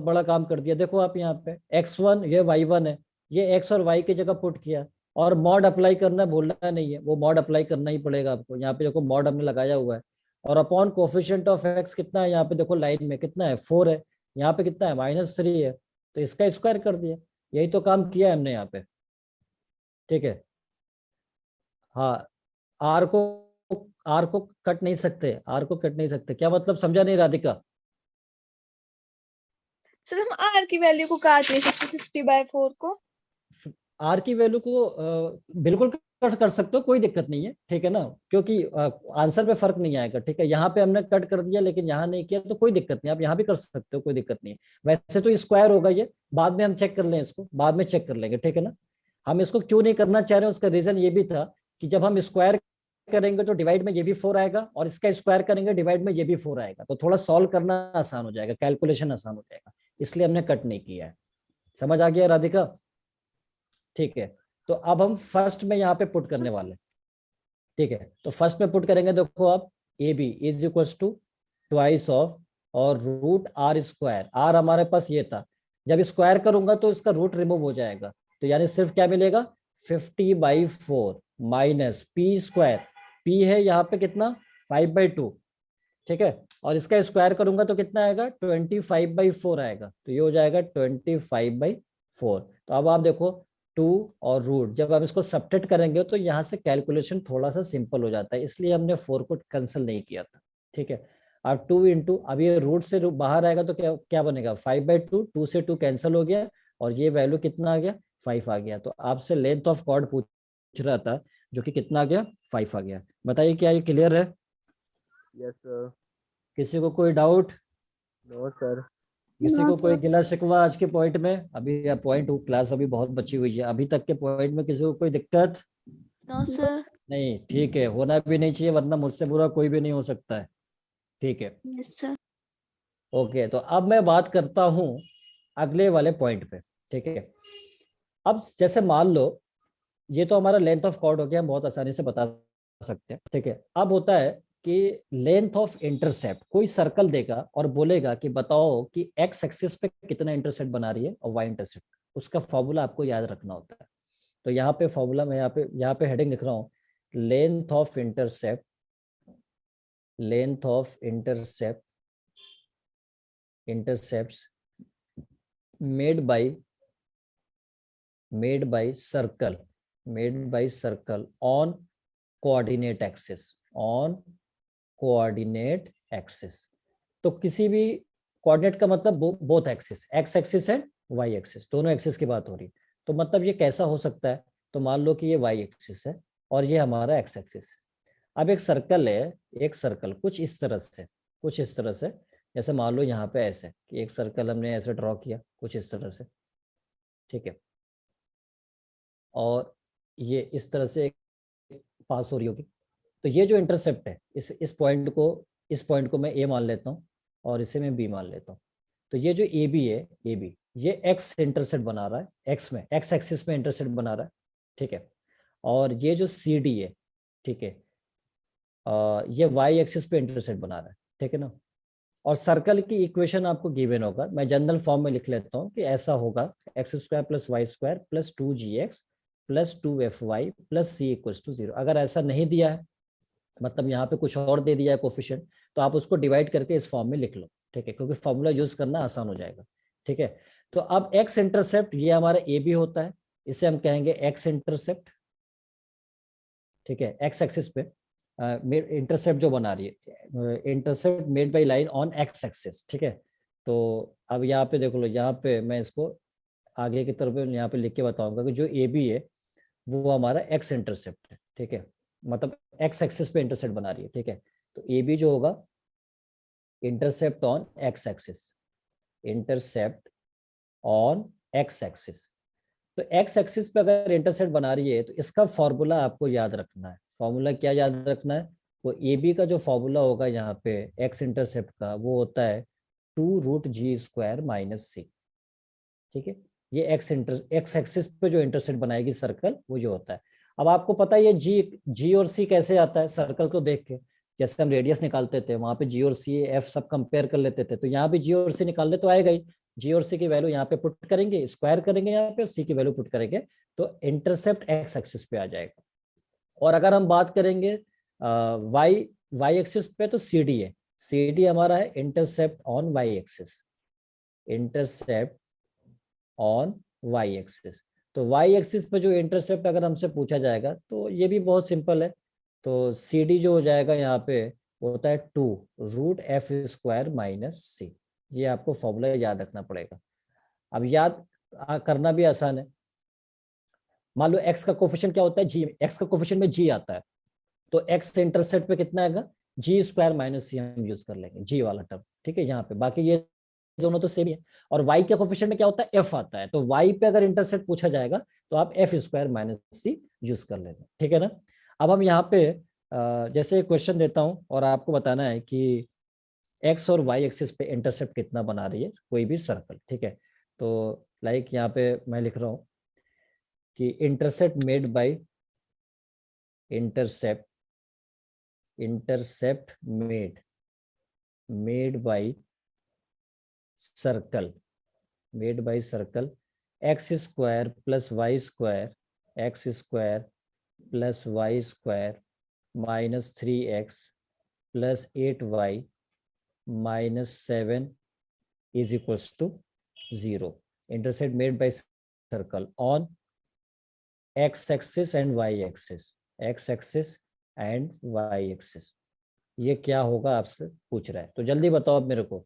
बड़ा काम कर दिया, देखो आप यहाँ पे x1 ये y1 है, ये एक्स और वाई की जगह पुट किया, और मॉड अप्लाई करना बोलना नहीं है, वो मॉड अप्लाई करना ही पड़ेगा आपको। यहाँ पे देखो मॉड हमने लगाया हुआ है, और अपॉन कोफिशिएंट ऑफ एक्स कितना है, यहाँ पे देखो लाइन में कितना है 4 है, यहाँ पे कितना है -3 है, तो इसका स्क्वायर कर दिया। यही तो काम किया है हमने यहाँ पे, ठीक है। हाँ, आर को आर को कट नहीं सकते, आर को कट नहीं सकते, क्या मतलब समझा नहीं राधिका? सर हम आर की वैल्यू को काट नहीं सकते 50/4 को। आर की वैल्यू को बिल्कुल कट कर सकते हो, कोई दिक्कत नहीं है, ठीक है ना, क्योंकि आंसर पे फर्क नहीं आएगा, ठीक है। यहाँ पे हमने कट कर दिया लेकिन यहाँ नहीं किया तो कोई दिक्कत नहीं, आप यहाँ भी कर सकते हो, कोई दिक्कत नहीं है। वैसे तो स्क्वायर होगा ये, बाद में हम चेक कर लें, इसको बाद में चेक कर लेंगे, ठीक है ना। हम इसको क्यों नहीं करना चाह रहे हैं, उसका रीजन ये भी था कि जब हम स्क्वायर करेंगे तो डिवाइड में ये भी 4 आएगा, और इसका स्क्वायर करेंगे डिवाइड में ये भी 4 आएगा, तो थोड़ा सॉल्व करना आसान हो जाएगा, कैलकुलेशन आसान हो जाएगा, इसलिए हमने कट नहीं किया है। समझ आ गया राधिका? ठीक है, तो अब हम फर्स्ट में यहाँ पे पुट करने वाले हैं, ठीक है। तो फर्स्ट में पुट करेंगे, देखो आप, A B is equal to twice of और रूट आर स्क्वायर, आर हमारे पास ये था, जब स्क्वायर करूंगा तो इसका रूट रिमूव हो जाएगा, तो यानी सिर्फ क्या मिलेगा 50/4 माइनस पी स्क्वायर, पी है यहाँ पे कितना 5/2, ठीक है, और इसका स्क्वायर करूंगा तो कितना आएगा 25/4 आएगा, तो ये हो जाएगा 25/4। तो अब आप देखो 2 और रूट, जब आप इसको सब्ट्रैक्ट करेंगे तो यहाँ से कैलकुलेशन थोड़ा सा सिंपल हो जाता है, इसलिए हमने 4 को कैंसिल नहीं किया था, ठीक है। अब 2 इंटू, अब ये रूट से बाहर आएगा तो क्या क्या बनेगा 5/2, 2 से 2 कैंसिल हो गया, और ये वैल्यू कितना आ गया 5 आ गया। तो आपसे लेंथ ऑफ कॉर्ड पूछ रहा था, जो कि कितना आ गया 5 आ गया। बताइए क्या ये क्लियर है? Yes sir. किसी को कोई डाउट? No sir. किसी No, को कोई sir. गिला शिकवा आज के पॉइंट में? अभी पॉइंट क्लास अभी बहुत बची हुई है, अभी तक के पॉइंट में किसी को कोई दिक्कत No, sir. नहीं? ठीक है, होना भी नहीं चाहिए, वरना मुझसे बुरा कोई भी नहीं हो सकता है, ठीक है। Yes, sir. ओके, तो अब मैं बात करता हूं अगले वाले पॉइंट पे, ठीक है। अब जैसे मान लो ये तो हमारा लेंथ ऑफ कॉर्ड हो गया, हम बहुत आसानी से बता सकते हैं, ठीक है। अब होता है कि लेंथ ऑफ इंटरसेप्ट, कोई सर्कल देगा और बोलेगा कि बताओ कि एक्स एक्सिस पे कितना इंटरसेप्ट बना रही है और वाई इंटरसेप्ट, उसका फॉर्मूला आपको याद रखना होता है। तो यहाँ पे फॉर्मूला मैं यहाँ पे हेडिंग लिख रहा हूँ, length of intercept, length of intercepts made by circle on coordinate axis, तो किसी भी कोऑर्डिनेट का मतलब बोथ एक्सिस, एक्स एक्सिस है वाई एक्सिस, दोनों एक्सिस की बात हो रही है। तो मतलब ये कैसा हो सकता है, तो मान लो कि ये वाई एक्सिस है और ये हमारा एक्स एक्सिस है। अब एक सर्कल है, एक सर्कल कुछ इस तरह से, जैसे मान लो यहाँ पे ऐसे कि एक सर्कल हमने ऐसे ड्रॉ किया कुछ इस तरह से, ठीक है, और ये इस तरह से पास हो रही होगी। तो ये जो इंटरसेप्ट है, इस पॉइंट को मैं ए मान लेता हूँ और इसे मैं बी मान लेता हूँ। तो ये जो ए बी ये एक्स इंटरसेप्ट बना रहा है, एक्स में, एक्स एक्सिस में इंटरसेप्ट बना रहा है, ठीक है। और ये जो सी डी है, ठीक है, ये वाई एक्सिस पे इंटरसेप्ट बना रहा है, ठीक है ना। और सर्कल की इक्वेशन आपको गिवन होगा, मैं जनरल फॉर्म में लिख लेता हूँ कि ऐसा होगा x² + y² + 2gx + 2fy + c = 0। अगर ऐसा नहीं दिया है, मतलब यहाँ पे कुछ और दे दिया है कोफिशिएंट, तो आप उसको डिवाइड करके इस फॉर्म में लिख लो, ठीक है, क्योंकि फॉर्मूला यूज करना आसान हो जाएगा, ठीक है। तो अब एक्स इंटरसेप्ट ये हमारा ए बी होता है, इसे हम कहेंगे एक्स इंटरसेप्ट, ठीक है, एक्स एक्सिस पे इंटरसेप्ट जो बना रही है, intercept made by line on x axis, ठीक है। तो अब यहाँ पे देख लो, यहाँ पे मैं इसको आगे की तरफ यहाँ पे लिख के बताऊंगा कि जो ए बी है वो हमारा एक्स इंटरसेप्ट है, ठीक है, मतलब एक्स एक्सिस पे इंटरसेप्ट बना रही है, ठीक है। तो ए बी जो होगा intercept on x axis, intercept on x axis. तो एक्स एक्सिस पे अगर इंटरसेप्ट बना रही है तो इसका फॉर्मूला आपको याद रखना है। फॉर्मूला क्या याद रखना है? वो ए बी का जो फॉर्मूला होगा यहाँ पे एक्स इंटरसेप्ट का, वो होता है 2√g² - c, ठीक है। ये एक्स एक्सिस पे जो इंटरसेप्ट बनाएगी सर्कल, वो ये होता है। अब आपको पता है ये जी और सी कैसे आता है सर्कल को देख के, जैसे हम रेडियस निकालते थे वहां पे जी और सी एफ सब कंपेयर कर लेते थे, तो यहाँ भी जी और सी निकालने तो आएगा ही। जी और सी की वैल्यू यहाँ पे पुट करेंगे, स्क्वायर करेंगे यहाँ पे, सी की वैल्यू पुट करेंगे तो इंटरसेप्ट एक्स एक्सिस पे आ जाएगा। और अगर हम बात करेंगे वाई एक्सिस पे तो सी डी है, सी डी हमारा है intercept on y axis, intercept on y axis. तो वाई एक्सिस पे जो इंटरसेप्ट अगर हमसे पूछा जाएगा तो ये भी बहुत सिंपल है। तो सी डी जो हो जाएगा यहाँ पे वो होता है 2√f² माइनस सी। ये आपको फॉर्मूला याद रखना पड़ेगा। अब याद करना भी आसान है। मान लो एक्स का कोफिशिएंट क्या होता है, जी, एक्स का कोफिशिएंट में जी आता है, तो एक्स इंटरसेप्ट पे कितना आएगा, g² माइनस सी हम यूज कर लेंगे, जी वाला टर्म, ठीक है यहाँ पे। बाकी ये दोनों तो सेम ही है। और y के कोफिशिएंट में क्या होता है, f आता है, तो y पे अगर इंटरसेप्ट पूछा जाएगा तो आप f² माइनस सी यूज कर लेंगे, ठीक है ना। अब हम यहाँ पे जैसे क्वेश्चन देता हूँ और आपको बताना है कि x और y एक्सिस पे इंटरसेप्ट कितना बना रही है कोई भी सर्कल, ठीक है। तो लाइक यहाँ पे मैं लिख रहा हूँ कि intercept made by intercept made by circle x² plus y² minus 3x plus 8y minus 7 is equals to 0। Intercept made by circle on x axis and y axis, ये क्या होगा आपसे पूछ रहा है। तो जल्दी बताओ अब मेरे को।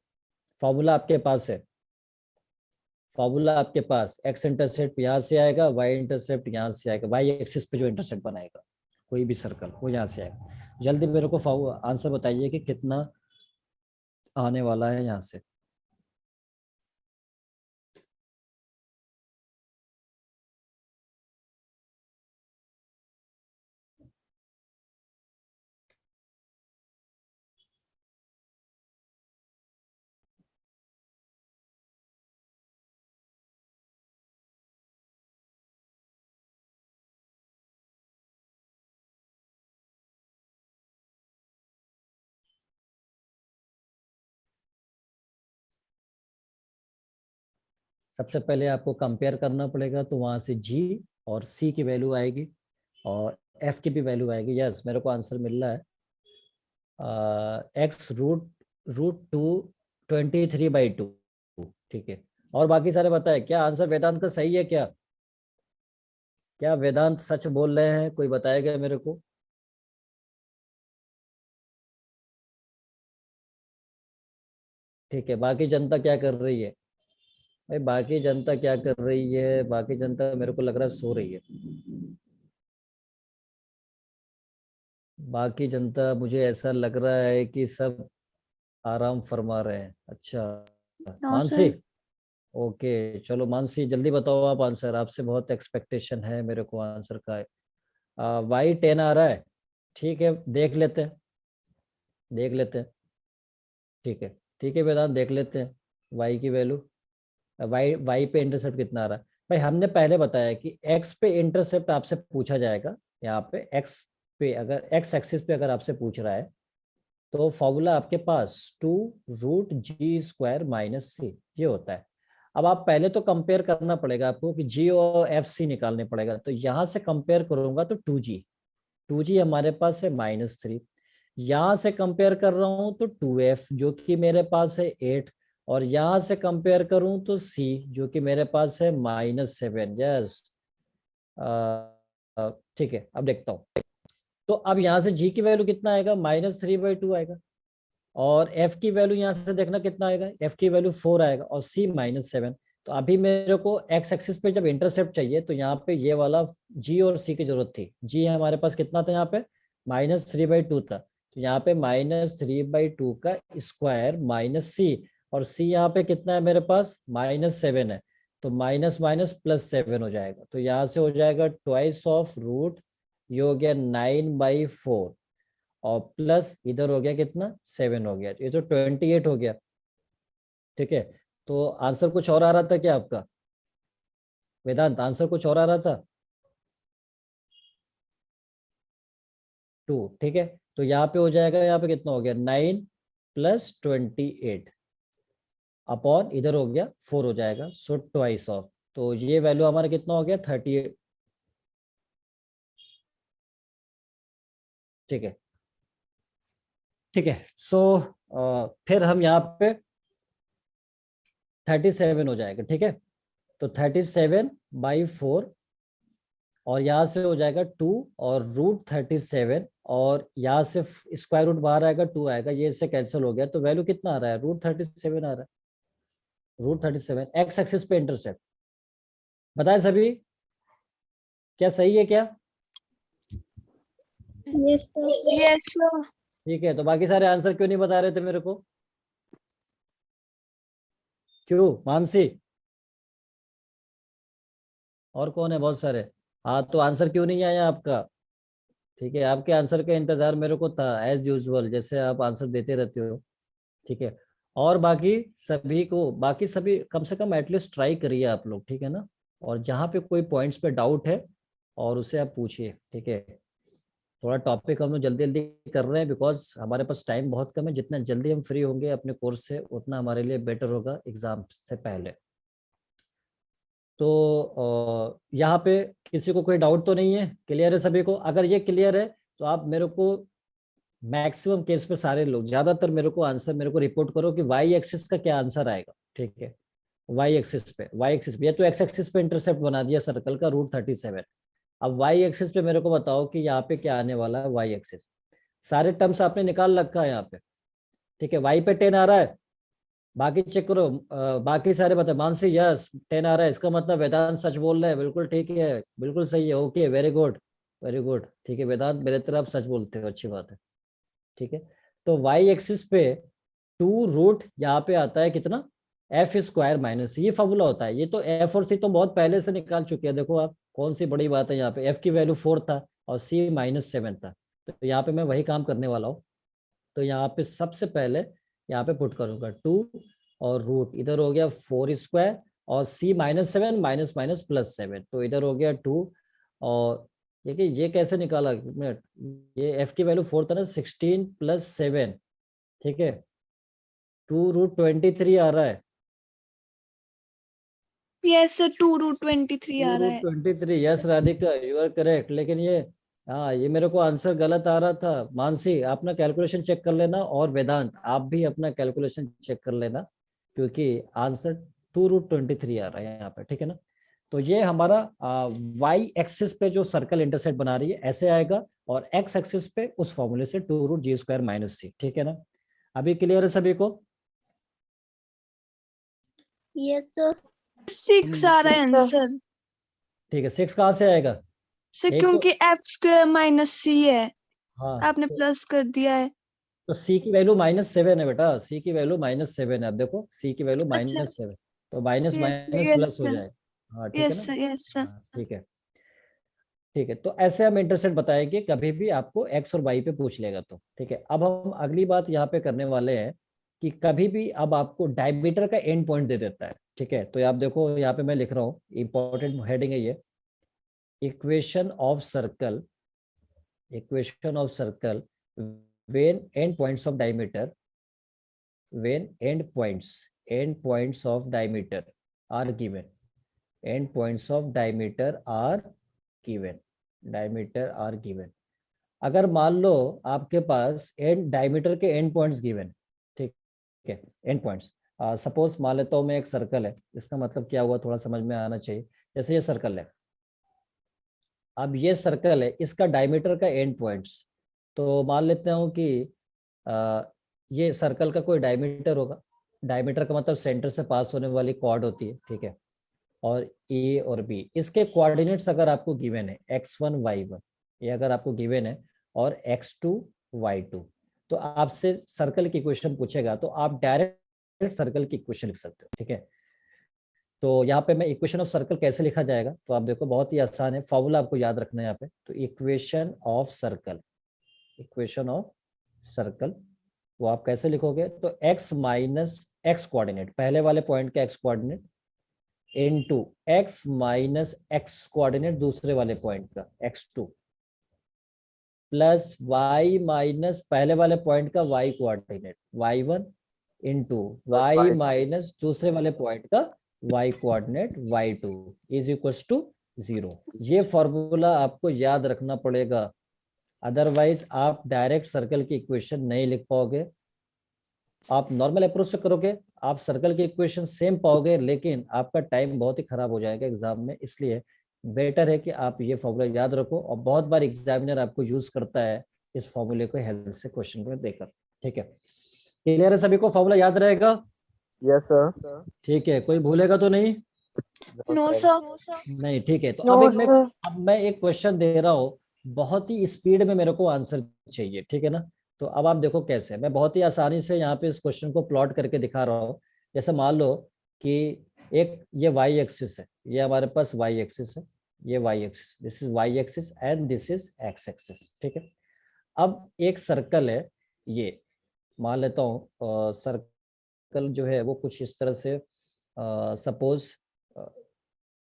फॉर्मूला आपके पास है, फॉर्मूला आपके पास, एक्स इंटरसेप्ट यहाँ से आएगा, वाई इंटरसेप्ट यहाँ से आएगा, वाई एक्सिस पे जो इंटरसेप्ट बनाएगा कोई भी सर्कल वो यहाँ से आएगा। जल्दी मेरे को आंसर बताइए कि कितना आने वाला है यहाँ से। सबसे पहले आपको कंपेयर करना पड़ेगा, तो वहां से जी और सी की वैल्यू आएगी और एफ की भी वैल्यू आएगी। यस, मेरे को आंसर मिल रहा है एक्स रूट 2 23/2, ठीक है। और बाकी सारे बताए क्या आंसर वेदांत का सही है क्या? क्या वेदांत सच बोल रहे हैं? कोई बताएगा मेरे को? ठीक है, बाकी जनता क्या कर रही है भाई? बाकी जनता क्या कर रही है? बाकी जनता मेरे को लग रहा है सो रही है। बाकी जनता मुझे ऐसा लग रहा है कि सब आराम फरमा रहे हैं। अच्छा, नो मानसी, सर। ओके चलो मानसी जल्दी बताओ आप आंसर, आपसे बहुत एक्सपेक्टेशन है मेरे को आंसर का। वाई 10 आ रहा है, ठीक है, देख लेते हैं, देख लेते हैं, ठीक है, ठीक है वेदांत, देख लेते हैं वाई की वैल्यू। वाई वाई पे इंटरसेप्ट कितना आ रहा है भाई? हमने पहले बताया कि एक्स पे इंटरसेप्ट आपसे पूछा जाएगा। यहाँ पे एक्स पे, अगर एक्स एक्सिस पे अगर आपसे पूछ रहा है तो फॉर्मूला आपके पास 2√g² माइनस सी ये होता है। अब आप पहले तो कंपेयर करना पड़ेगा आपको कि जी और एफ सी निकालने पड़ेगा। तो यहां से कंपेयर करूंगा तो 2g हमारे पास है -3, यहां से कंपेयर कर रहा हूं तो 2f जो कि मेरे पास है 8, और यहां से कंपेयर करूं तो c जो कि मेरे पास है -7। यस, ठीक है, अब देखता हूं। तो अब यहाँ से g की वैल्यू कितना आएगा, -3/2 आएगा। और f की वैल्यू यहाँ से देखना कितना आएगा, f की वैल्यू 4 आएगा और c -7। तो अभी मेरे को x एक्सिस पे जब इंटरसेप्ट चाहिए तो यहाँ पे ये वाला g और c की जरूरत थी। g हमारे पास कितना था यहाँ पे, -3/2 था, तो यहाँ पे -3/2 का स्क्वायर माइनस c, और c यहाँ पे कितना है मेरे पास, -7 है, तो माइनस माइनस +7 हो जाएगा। तो यहाँ से हो जाएगा ट्वाइस ऑफ रूट, ये हो गया 9/4, और प्लस इधर हो गया कितना, 7 हो गया, ये तो 28 हो गया, ठीक है। तो आंसर कुछ और आ रहा था क्या आपका वेदांत? आंसर कुछ और आ रहा था, 2, ठीक है। तो यहाँ पे हो जाएगा, यहाँ पे कितना हो गया, 9 + 28। अपॉन इधर हो गया 4 हो जाएगा, सो ट्वाइस ऑफ। तो ये वैल्यू हमारा कितना हो गया 38। ठीक है, ठीक है। सो फिर हम यहाँ पे 37 हो जाएगा। ठीक है, तो 37/4 और यहाँ से हो जाएगा 2 और √37 और यहाँ से स्क्वायर रूट बाहर आएगा 2 आएगा, ये इससे कैंसिल हो गया। तो वैल्यू कितना आ रहा है, √37 आ रहा है। √37 एक्स एक्सिस पे इंटरसेप्ट। बताए सभी, क्या सही है क्या? Yes sir. ठीक है, तो बाकी सारे आंसर क्यों नहीं बता रहे थे मेरे को? क्यों मानसी, और कौन है? बहुत सारे। हाँ, तो आंसर क्यों नहीं आया आपका? ठीक है, आपके आंसर का इंतजार मेरे को था एज यूजुअल, जैसे आप आंसर देते रहते हो। ठीक है, और बाकी सभी को, बाकी सभी कम से कम एटलीस्ट ट्राई करिए आप लोग। ठीक है ना, और जहाँ पे कोई पॉइंट्स पे डाउट है और उसे आप पूछिए। ठीक है, थोड़ा टॉपिक हम लोग जल्दी जल्दी कर रहे हैं बिकॉज हमारे पास टाइम बहुत कम है। जितना जल्दी हम फ्री होंगे अपने कोर्स से उतना हमारे लिए बेटर होगा एग्जाम से पहले। तो यहाँ पे किसी को कोई डाउट तो नहीं है? क्लियर है सभी को? अगर ये क्लियर है तो आप मेरे को मैक्सिमम केस पे सारे लोग ज्यादातर मेरे को आंसर मेरे को रिपोर्ट करो कि वाई एक्सिस का क्या आंसर आएगा। ठीक है, वाई एक्सिस पे ये तो एक्स एक्सिस पे इंटरसेप्ट बना दिया सर्कल का √37। अब वाई एक्सिस पे मेरे को बताओ कि यहाँ पे क्या आने वाला है। वाई एक्सिस सारे टर्म्स आपने निकाल रखा है यहाँ पे। ठीक है, वाई पे 10 आ रहा है, बाकी चेक करो। बाकी सारे बताए। मानसी यस 10 आ रहा है, इसका मतलब वेदांत सच बोल रहे हैं। बिल्कुल ठीक है, बिल्कुल सही है। Okay, very good, very good. ठीक है वेदांत, मेरे तरफ सच बोलते हो, अच्छी बात है। ठीक है, तो वाई एक्सिस पे 2 रूट यहाँ पे आता है कितना, f² - ये फॉर्मूला होता है। ये तो f और c तो बहुत पहले से निकाल चुके हैं। देखो आप, कौन सी बड़ी बात है। यहाँ पे f की वैल्यू 4 था और c -7 था, तो यहाँ पे मैं वही काम करने वाला हूँ। तो यहाँ पे सबसे पहले यहाँ पे पुट करूंगा 2 और रूट इधर हो गया 4² और c -7 माइनस माइनस +7, तो इधर हो गया 2। और देखिए ये कैसे निकाला, मिनट, ये f की वैल्यू 4 था ना, 16 + 7। ठीक है, 2√23 आ रहा है। यस सर, 2√23 आ टू रहा रूट है। Twenty three yes Radhika, you are correct. लेकिन ये, हाँ, ये मेरे को आंसर गलत आ रहा था। मानसी अपना कैलकुलेशन चेक कर लेना, और वेदांत आप भी अपना कैलकुलेशन चेक कर लेना, क्योंकि आंसर 2√23 आ रहा है यहाँ पे। ठीक है ना, तो ये हमारा वाई एक्सिस पे जो सर्कल इंटरसेक्ट बना रही है ऐसे आएगा, और एक्स एक्सिस पे उस फॉर्मूले से 2√g² - c। ठीक है ना, अभी क्लियर है सभी को? Yes sir. 6 आ रहा है आंसर ठीक है, 6 कहाँ से आएगा? सर, एक तो, क्योंकि f² - c है, हाँ, आपने प्लस कर दिया है। तो सी की वैल्यू -7 है बेटा, सी की वैल्यू -7 है। अब देखो सी की वैल्यू अच्छा, -7, तो minus yes minus yes plus हो जाएगा। हाँ ठीक है यस ना, सर, यस सर। हाँ ठीक है, ठीक है। तो ऐसे हम इंटरसेप्ट बताएंगे, कभी भी आपको एक्स और वाई पे पूछ लेगा तो। ठीक है, अब हम अगली बात यहाँ पे करने वाले हैं कि कभी भी अब आपको डायमीटर का एंड पॉइंट दे देता है। ठीक है, तो आप देखो यहाँ पे मैं लिख रहा हूँ, इंपॉर्टेंट हेडिंग है ये, equation of circle, equation of circle when end points of diameter, when end points of diameter are given, end points of diameter are given, diameter are given। अगर मान लो आपके पास एंड डायमीटर के एंड पॉइंट्स गिवन, ठीक है, एंड पॉइंट्स, सपोज मान लेता हूँ मैं एक सर्कल है, इसका मतलब क्या हुआ थोड़ा समझ में आना चाहिए। जैसे ये सर्कल है, अब ये सर्कल है, इसका डायमीटर का एंड पॉइंट्स, तो मान लेते हूँ कि ये सर्कल का कोई डायमीटर होगा। डायमीटर का मतलब सेंटर से पास होने वाली कॉर्ड होती है। ठीक है, और ए और बी, इसके कोऑर्डिनेट्स अगर आपको गिवन है x1 y1, ये अगर आपको गिवन है, और x2 y2, तो आपसे सर्कल की इक्वेशन पूछेगा तो आप डायरेक्ट सर्कल की इक्वेशन लिख सकते हो। ठीक है, तो यहाँ पे मैं इक्वेशन ऑफ सर्कल कैसे लिखा जाएगा, तो आप देखो बहुत ही आसान है, फॉर्मूला आपको याद रखना है यहाँ पे। तो equation of circle, equation of circle वो आप कैसे लिखोगे, तो x - x कोऑर्डिनेट, पहले वाले पॉइंट का x coordinate, into x - x coordinate दूसरे वाले पॉइंट का x2, प्लस y माइनस पहले वाले पॉइंट का y coordinate y1, into y minus दूसरे वाले पॉइंट का y coordinate y2 is equals to 0। ये फॉर्मूला आपको याद रखना पड़ेगा, अदरवाइज आप डायरेक्ट सर्कल की इक्वेशन नहीं लिख पाओगे। आप नॉर्मल अप्रोच से करोगे, आप सर्कल की इक्वेशन सेम पाओगे, लेकिन आपका टाइम बहुत ही खराब हो जाएगा एग्जाम में। इसलिए बेटर है कि आप ये फॉर्मूला याद रखो, और बहुत बार एग्जामिनर आपको यूज करता है इस फॉर्मूले को हेल्प से क्वेश्चन को देकर। ठीक है, क्लियर है सभी को? फॉर्मूला याद रहेगा? Yes sir. ठीक है, कोई भूलेगा तो नहीं? No sir. नहीं, ठीक है। तो अब मैं एक क्वेश्चन दे रहा हूँ, बहुत ही स्पीड में मेरे को आंसर चाहिए, ठीक है ना? तो अब आप देखो कैसे मैं बहुत ही आसानी से यहाँ पे इस क्वेश्चन को प्लॉट करके दिखा रहा हूँ। जैसे मान लो कि एक ये वाई एक्सिस है, ये हमारे पास वाई एक्सिस है, ये y axis, this is y axis and this is x axis, ठीक है। अब एक सर्कल है, ये मान लेता हूँ सर्कल जो है वो कुछ इस तरह से, सपोज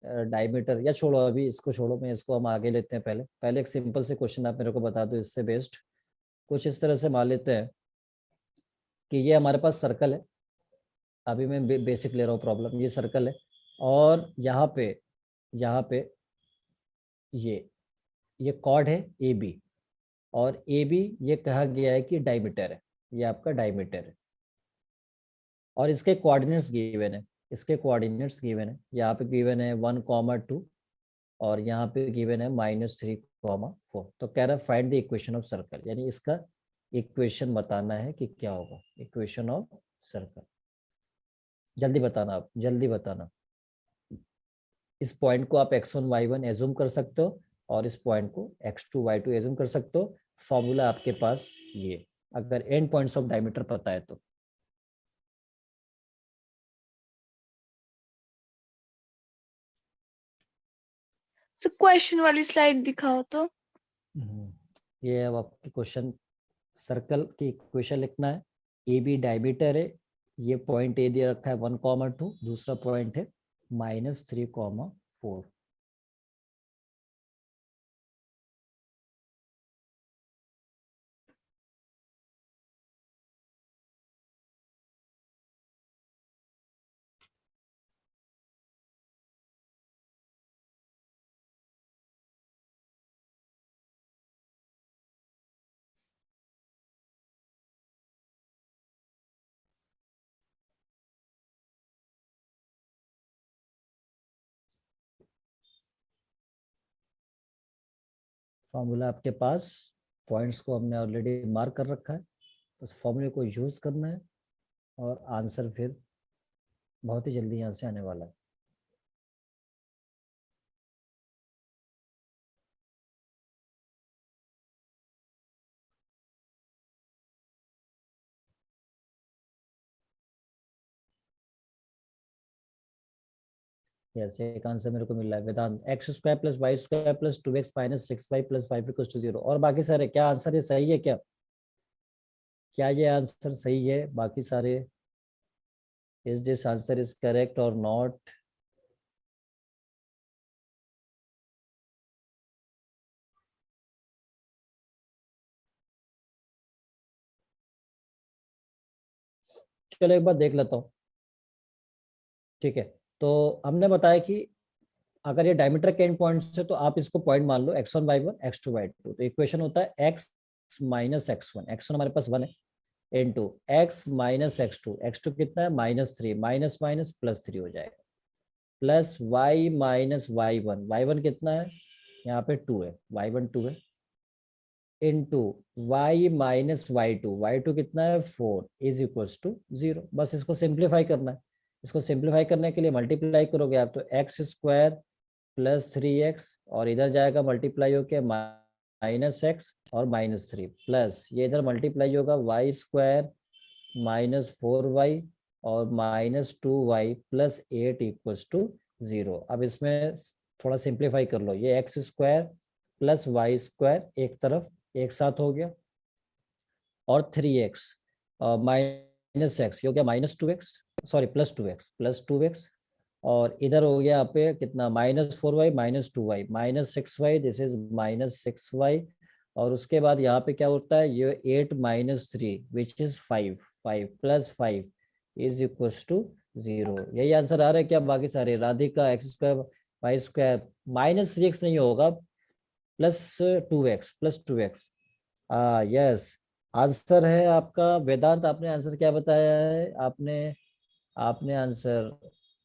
डायमीटर, या छोड़ो अभी इसको छोड़ो, मैं इसको हम आगे लेते हैं। पहले एक सिंपल से क्वेश्चन आप मेरे को बता दो इससे बेस्ड। कुछ इस तरह से मान लेते हैं कि ये हमारे पास सर्कल है, अभी मैं बेसिक ले रहा हूँ प्रॉब्लम। ये सर्कल है और यहाँ पे ये कॉर्ड है ए बी, और ए बी ये कहा गया है कि डायमीटर है, ये आपका डायमीटर है, और इसके कोऑर्डिनेट्स गिवन है, यहाँ पे गिवन है 1,2 और यहाँ पे गिवन है -3,4। तो कह रहा है find the equation of circle, यानी इसका इक्वेशन बताना है कि क्या होगा इक्वेशन ऑफ सर्कल। जल्दी बताना, आप जल्दी बताना। इस पॉइंट को आप x1 y1 एज्यूम कर सकते हो, और इस पॉइंट को x2 y2 एज्यूम कर सकते हो। फॉर्मूला आपके पास ये, अगर एंड पॉइंट्स ऑफ डायमीटर पता है तो। सर क्वेश्चन वाली स्लाइड दिखाओ तो। ये अब आपकी क्वेश्चन, सर्कल की इक्वेशन लिखना है। ए बी डायमीटर है, ये पॉइंट ए दे रखा है 1,2, दूसरा पॉइंट है -3,4। फॉर्मूला आपके पास, पॉइंट्स को हमने ऑलरेडी मार्क कर रखा है, उस फॉर्मूले को यूज करना है, और आंसर फिर बहुत ही जल्दी यहाँ से आने वाला है। जैसे एक आंसर मेरे को मिल रहा है, वेदांत x² + y² + 2x - 6y + 5 = 0। और बाकी सारे क्या आंसर ये सही है क्या? क्या ये आंसर सही है बाकी सारे? Is this answer is correct और नॉट? चलो एक बार देख लेता हूँ। ठीक है, तो हमने बताया कि अगर ये डायमीटर के एंड पॉइंट्स है तो आप इसको पॉइंट मान लो x1 y1 x2 y2। तो इक्वेशन होता है x - x1, x1 हमारे पास 1 है, इनटू x - x2, x2 कितना है -3, माइनस माइनस +3 हो जाएगा, प्लस y - y1, y1 कितना है यहाँ पे 2 है, y1 2 है, इनटू y - y2, y2 कितना है 4 इज इक्वल्स टू 0। बस इसको सिंप्लीफाई करना है। इसको सिंप्लीफाई करने के लिए मल्टीप्लाई करोगे आप, तो x² + 3x, और इधर जाएगा मल्टीप्लाई होके -x और -3, प्लस ये इधर मल्टीप्लाई होगा y² - 4y और -2y + 8 = 0। अब इसमें थोड़ा सिंप्लीफाई कर लो, ये x² + y² एक तरफ एक साथ हो गया, और 3x -x हो गया -2x, सॉरी +2x, और इधर हो गया यहाँ पे कितना -4y -2y -6y, this is -6y। और उसके बाद यहाँ पे क्या होता है, ये 8 - 3 which is 5, 5 plus 5 is equal to 0। यही आंसर आ रहा है क्या? बाकी सारे Radhika x square y square minus 3x नहीं होगा, प्लस 2x। यस, आंसर है आपका वेदांत। आपने आंसर क्या बताया है? आपने आंसर,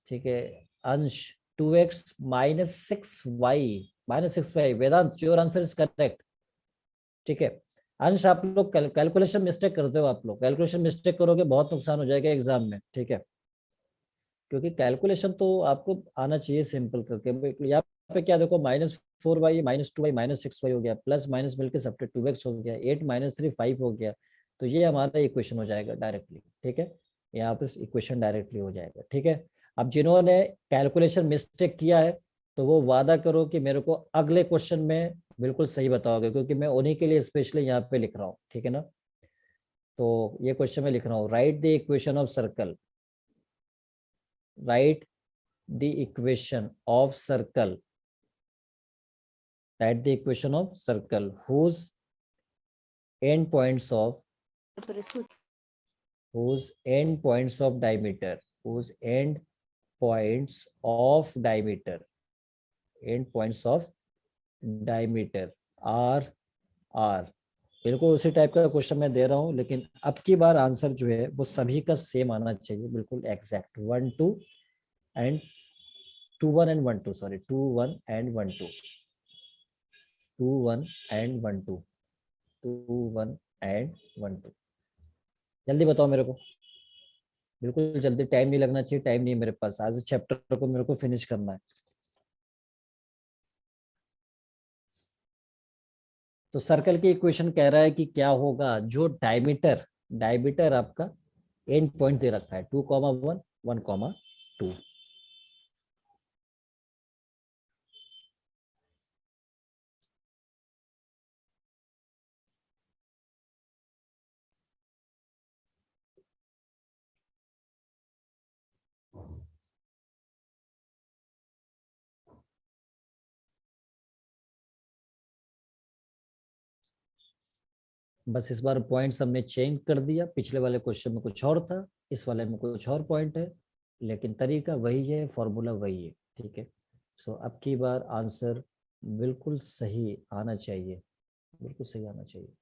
ठीक है, Ansh 2x minus 6y। Vedant, your answer is correct. ठीक है अंश, आप लोग कैलकुलेशन मिस्टेक करते हो। आप लोग कैलकुलेशन मिस्टेक करोगे बहुत नुकसान हो जाएगा एग्जाम में। ठीक है, क्योंकि कैलकुलेशन तो आपको आना चाहिए सिंपल करके। यहाँ पे क्या देखो, -4y -2y -6y हो गया, प्लस माइनस मिलकर सब 2x हो गया, 8 - 3 5 हो गया। तो ये हमारा इक्वेशन हो जाएगा डायरेक्टली। ठीक है, यहाँ पे इक्वेशन डायरेक्टली हो जाएगा। ठीक है, अब जिन्होंने कैलकुलेशन मिस्टेक किया है तो वो वादा करो कि मेरे को अगले क्वेश्चन में बिल्कुल सही बताओगे, क्योंकि मैं उन्हीं के लिए स्पेशली यहाँ पे लिख रहा हूँ। ठीक है ना, तो ये क्वेश्चन में लिख रहा हूँ, right the equation of circle. write the equation of circle. Write the equation of circle whose end points of diameter are बिल्कुल उसी टाइप का क्वेश्चन मैं दे रहा हूँ, लेकिन अब की बार आंसर जो है वो सभी का सेम आना चाहिए, बिल्कुल exact 1 2 and 2 1 and 1 2 sorry 2 1 and 1 2 2 1 and 1 2 2 1 and 1 2। जल्दी बताओ मेरे को, बिल्कुल जल्दी, टाइम नहीं लगना चाहिए। टाइम नहीं है मेरे पास, आज चैप्टर को मेरे को फिनिश करना है। तो सर्कल की इक्वेशन कह रहा है कि क्या होगा, जो डायमीटर आपका एंड पॉइंट दे रखा है 2,1 1,2। बस इस बार पॉइंट्स हमने चेंज कर दिया, पिछले वाले क्वेश्चन में कुछ और था, इस वाले में कुछ और पॉइंट है, लेकिन तरीका वही है, फॉर्मूला वही है। ठीक है, सो अब की बार आंसर बिल्कुल सही आना चाहिए, बिल्कुल सही आना चाहिए।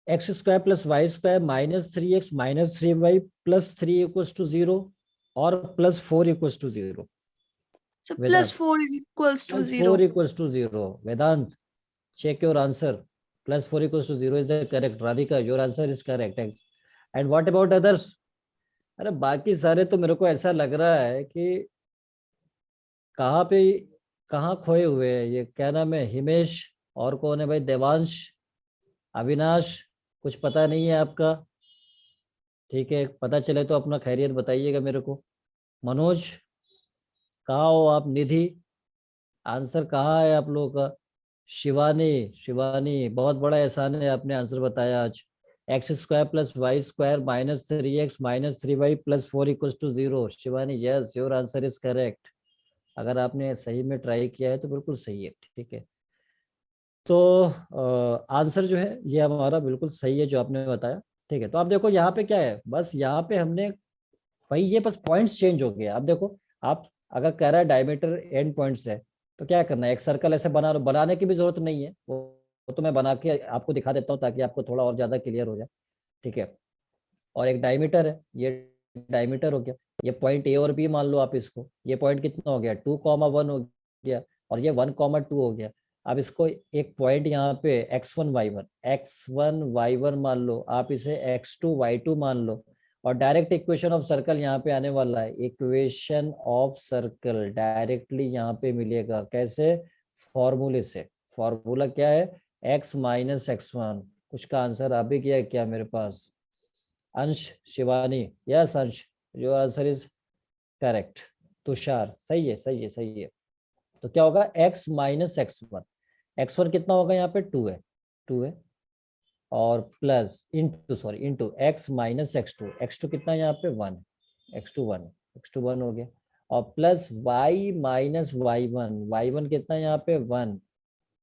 X square plus Y square -3x -3y plus 3 equals to 0 और plus 4 equals to 0। So Vedant, +4 is equals to 0. 4 equals to 0. Vedant, check your answer. +4 equals to 0 is the correct. Radhika, your answer is correct. And what about others? अरे बाकी सारे तो मेरे को ऐसा लग रहा है कि कहाँ पे, कहाँ खोए हुए हैं। ये क्या नाम है, हिमेश, और कौन है भाई, देवांश, अविनाश, कुछ पता नहीं है आपका? ठीक है, पता चले तो अपना खैरियत बताइएगा मेरे को। मनोज, कहाँ हो आप? निधि, आंसर कहाँ है आप लोगों का? शिवानी, बहुत बड़ा एहसान है, आपने आंसर बताया आज। X square plus Y square -3x -3y plus 4 equals to 0। Shivani, yes, your answer is correct. अगर आपने सही में ट्राई किया है तो बिल्कुल सही है। ठीक है, तो आंसर जो है ये हमारा बिल्कुल सही है जो आपने बताया। ठीक है, तो आप देखो यहाँ पे क्या है, बस यहाँ पे हमने वही, ये बस पॉइंट्स चेंज हो गया। अब देखो, आप अगर कह रहा है डायमीटर एंड पॉइंट्स है तो क्या करना है, एक सर्कल ऐसे बना लो, बनाने की भी जरूरत नहीं है, वो तो मैं बना के आपको दिखा देता हूँ ताकि आपको थोड़ा और ज्यादा क्लियर हो जाए। ठीक है, और एक डायमीटर है, ये डायमीटर हो गया, ये पॉइंट ए और बी मान लो आप इसको। ये पॉइंट कितना हो गया, 2,1 हो गया, और ये 1,2 हो गया। अब इसको एक पॉइंट यहाँ पे x1 y1 मान लो, आप इसे x2 y2 मान लो, और डायरेक्ट इक्वेशन ऑफ सर्कल यहाँ पे आने वाला है। इक्वेशन ऑफ सर्कल डायरेक्टली यहाँ पे मिलेगा, कैसे? फॉर्मूले से। फॉर्मूला क्या है, x - x1। कुछ का आंसर आ भी गया क्या मेरे पास? अंश, शिवानी, यस अंश, your answer is correct. Tushar, सही है। तो क्या होगा, x - x1। x1 कितना होगा यहाँ पे, 2 है, 2 है। और plus into x minus x2 कितना है यहाँ पे 1, x2 1 हो गया, और प्लस y माइनस y1 कितना है यहाँ पे 1,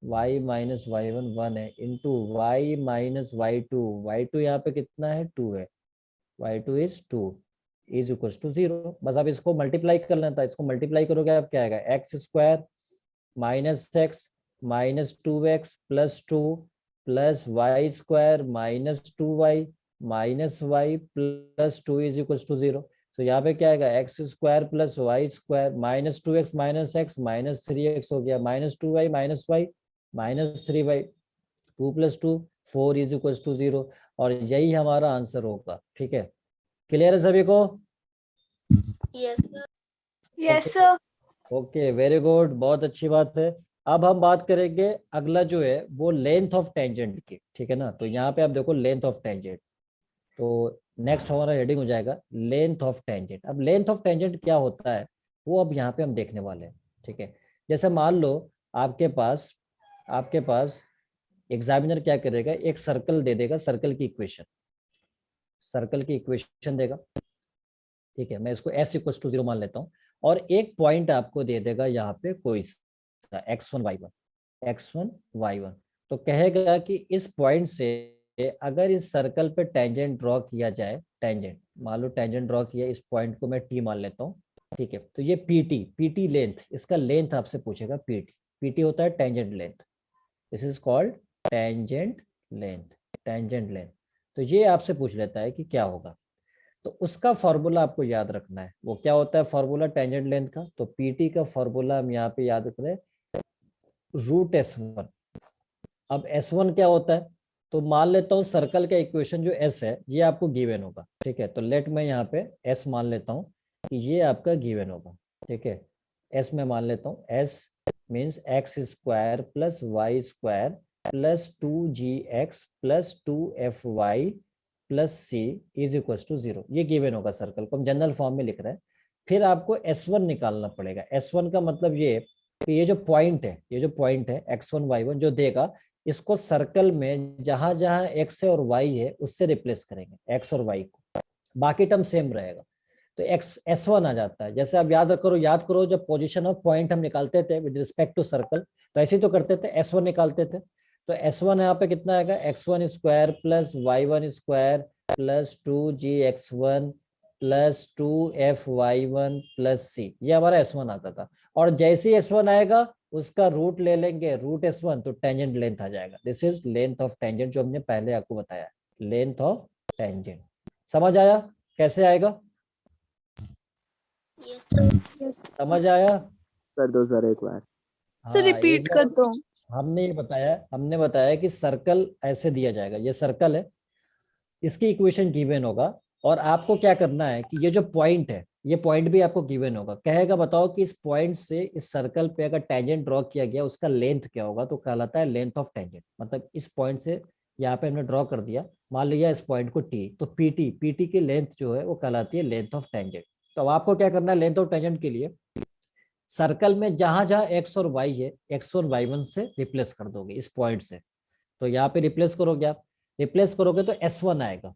y माइनस y1 1 है, इंटू y माइनस y2 यहाँ पे कितना है 2 है, y2 is 2 is equal to 0। बस अब इसको मल्टीप्लाई कर लेना था, इसको मल्टीप्लाई करोगे आप क्या आएगा, x square minus x minus 2x plus 2 plus Y square minus 2y minus y plus 2 is equal to 0। तो यहाँ पे क्या आएगा, x square plus Y square minus 2x minus x minus 3x हो गया, minus 2y minus y minus 3y, 2 plus 2 4 is equal to 0, और यही हमारा आंसर होगा। ठीक है, क्लियर है सभी को? Yes sir. Okay, very good, बहुत अच्छी बात है। अब हम बात करेंगे अगला जो है वो लेंथ ऑफ टेंजेंट की। ठीक है ना, तो यहाँ पे आप देखो लेंथ ऑफ टेंजेंट, तो नेक्स्ट हमारा हेडिंग हो जाएगा लेंथ ऑफ टेंजेंट। अब लेंथ ऑफ टेंजेंट क्या होता है वो अब यहाँ पे हम देखने वाले हैं। ठीक है, जैसे मान लो आपके पास एग्जामिनर क्या करेगा, एक सर्कल दे देगा, सर्कल की इक्वेशन देगा। ठीक है, मैं इसको s इक्वल टू 0 मान लेता हूँ, और एक पॉइंट आपको दे देगा यहाँ पे कोई सा x1 y1, तो कहेगा कि इस पॉइंट से अगर इस सर्कल पे टेंजेंट ड्रॉ किया जाए, टेंजेंट मान लो टेंजेंट ड्रॉ किया, इस पॉइंट को मैं टी मान लेता हूँ। ठीक है, तो ये पीटी लेंथ, इसका लेंथ आपसे पूछेगा, पीटी होता है tangent length, this is called tangent length. तो ये आपसे पूछ लेता है कि क्या होगा, तो उसका फॉर्मूला आपको याद रखना है। वो क्या होता है फॉर्मूला टेंजेंट लेंथ का, तो पीटी का फॉर्मूला हम यहाँ पे याद करें, रूट S1। अब S1 क्या होता है, तो मान लेता हूँ सर्कल का इक्वेशन जो S है ये आपको गिवन होगा। ठीक है, तो लेट मैं यहाँ पे S मान लेता हूँ कि ये आपका गिवन होगा। ठीक है, S में मान लेता हूँ, S means x square plus Y square plus 2gx plus 2fy plus C is equal to 0, ये गिवन होगा सर्कल को, हम जनरल फॉर्म में लिख रहे हैं। फिर आपको S1 निकालना पड़ेगा। S1 का मतलब ये कि ये जो पॉइंट है x1 y1 जो देगा, इसको सर्कल में जहां जहां x है और y है उससे रिप्लेस करेंगे, x और y को, बाकी टर्म सेम रहेगा, तो S1 आ जाता है। जैसे आप याद करो जब पोजीशन ऑफ पॉइंट हम निकालते थे विद रिस्पेक्ट टू सर्कल, तो ऐसे ही तो करते थे, S1 निकालते थे। तो S1 यहाँ पे कितना आएगा, x1 square plus y1 square plus 2gx1 plus 2fy1 plus c, ये हमारा S1 आता था। और जैसे ही S1 आएगा उसका रूट ले लेंगे, रूट S1, तो टेंजेंट लेंथ आ जाएगा। This is length of tangent, जो हमने पहले आपको बताया, लेंथ ऑफ टेंजेंट। समझ आया कैसे आएगा? यस समझ आया? कर दो सर एक बार। सर, हाँ, एक रिपीट कर बार दो। हमने बताया कि सर्कल ऐसे दिया जाएगा, ये सर्कल है, इसकी इक्वेशन गिवन होगा, और आपको क्या करना है कि ये जो पॉइंट है, ये पॉइंट भी आपको गिवन होगा। कहेगा बताओ कि इस पॉइंट से इस सर्कल पे अगर टेंजेंट ड्रॉ किया गया उसका लेंथ क्या होगा, तो कहलाता है लेंथ ऑफ टेंजेंट। मतलब इस पॉइंट से यहाँ पे हमने ड्रॉ कर दिया, मान लिया इस पॉइंट को टी, तो पीटी की लेंथ जो है वो कहलाती है लेंथ ऑफ टेंजेंट। तो अब आपको क्या करना है, लेंथ ऑफ टेंजेंट के लिए सर्कल में जहां जहां एक्स और वाई है, x1 y1 से रिप्लेस कर दोगे इस पॉइंट से। तो यहाँ पे रिप्लेस करोगे, आप रिप्लेस करोगे तो S1 आएगा,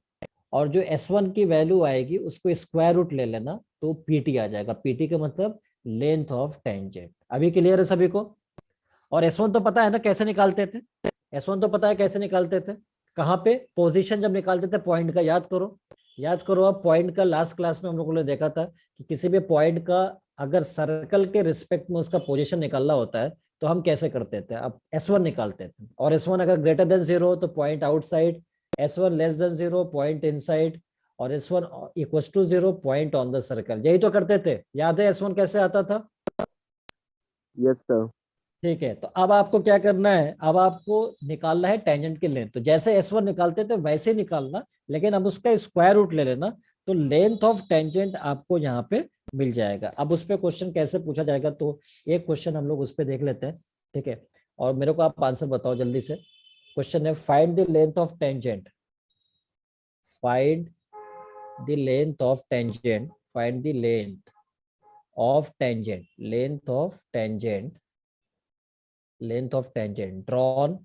और जो S1 की वैल्यू आएगी उसको स्क्वायर रूट ले लेना, तो PT आ जाएगा। PT का मतलब लेंथ ऑफ टेंजेंट। अभी क्लियर है सभी को? और S1 तो पता है ना कैसे निकालते थे, S1 तो पता है कैसे निकालते थे, कहाँ पे पोजीशन जब निकालते थे पॉइंट का, याद करो आप पॉइंट का, लास्ट क्लास में हम लोगों ने देखा था कि किसी भी पॉइंट का अगर सर्कल के रिस्पेक्ट में उसका पोजीशन निकालना होता है तो हम कैसे करते थे, अब S1 निकालते थे, और S1 अगर ग्रेटर देन 0 तो point outside, S1 less than 0 point inside, और S1 equal to 0 point on the circle, यही तो करते थे। याद है S1 कैसे आता था? Yes sir. ठीक है, तो अब आपको क्या करना है, अब आपको निकालना है टेंजेंट की लेंथ। तो जैसे S1 निकालते थे वैसे ही निकालना, लेकिन अब उसका स्क्वायर रूट ले लेना, तो लेंथ ऑफ टेंजेंट आपको यहाँ पे मिल जाएगा। अब उस पर क्वेश्चन कैसे पूछा जाएगा, तो एक क्वेश्चन हम लोग उस पर देख लेते हैं। ठीक है, और मेरे को आप आंसर बताओ जल्दी से। क्वेश्चन है find the length of tangent, find the length of tangent, find the length of tangent, length of tangent drawn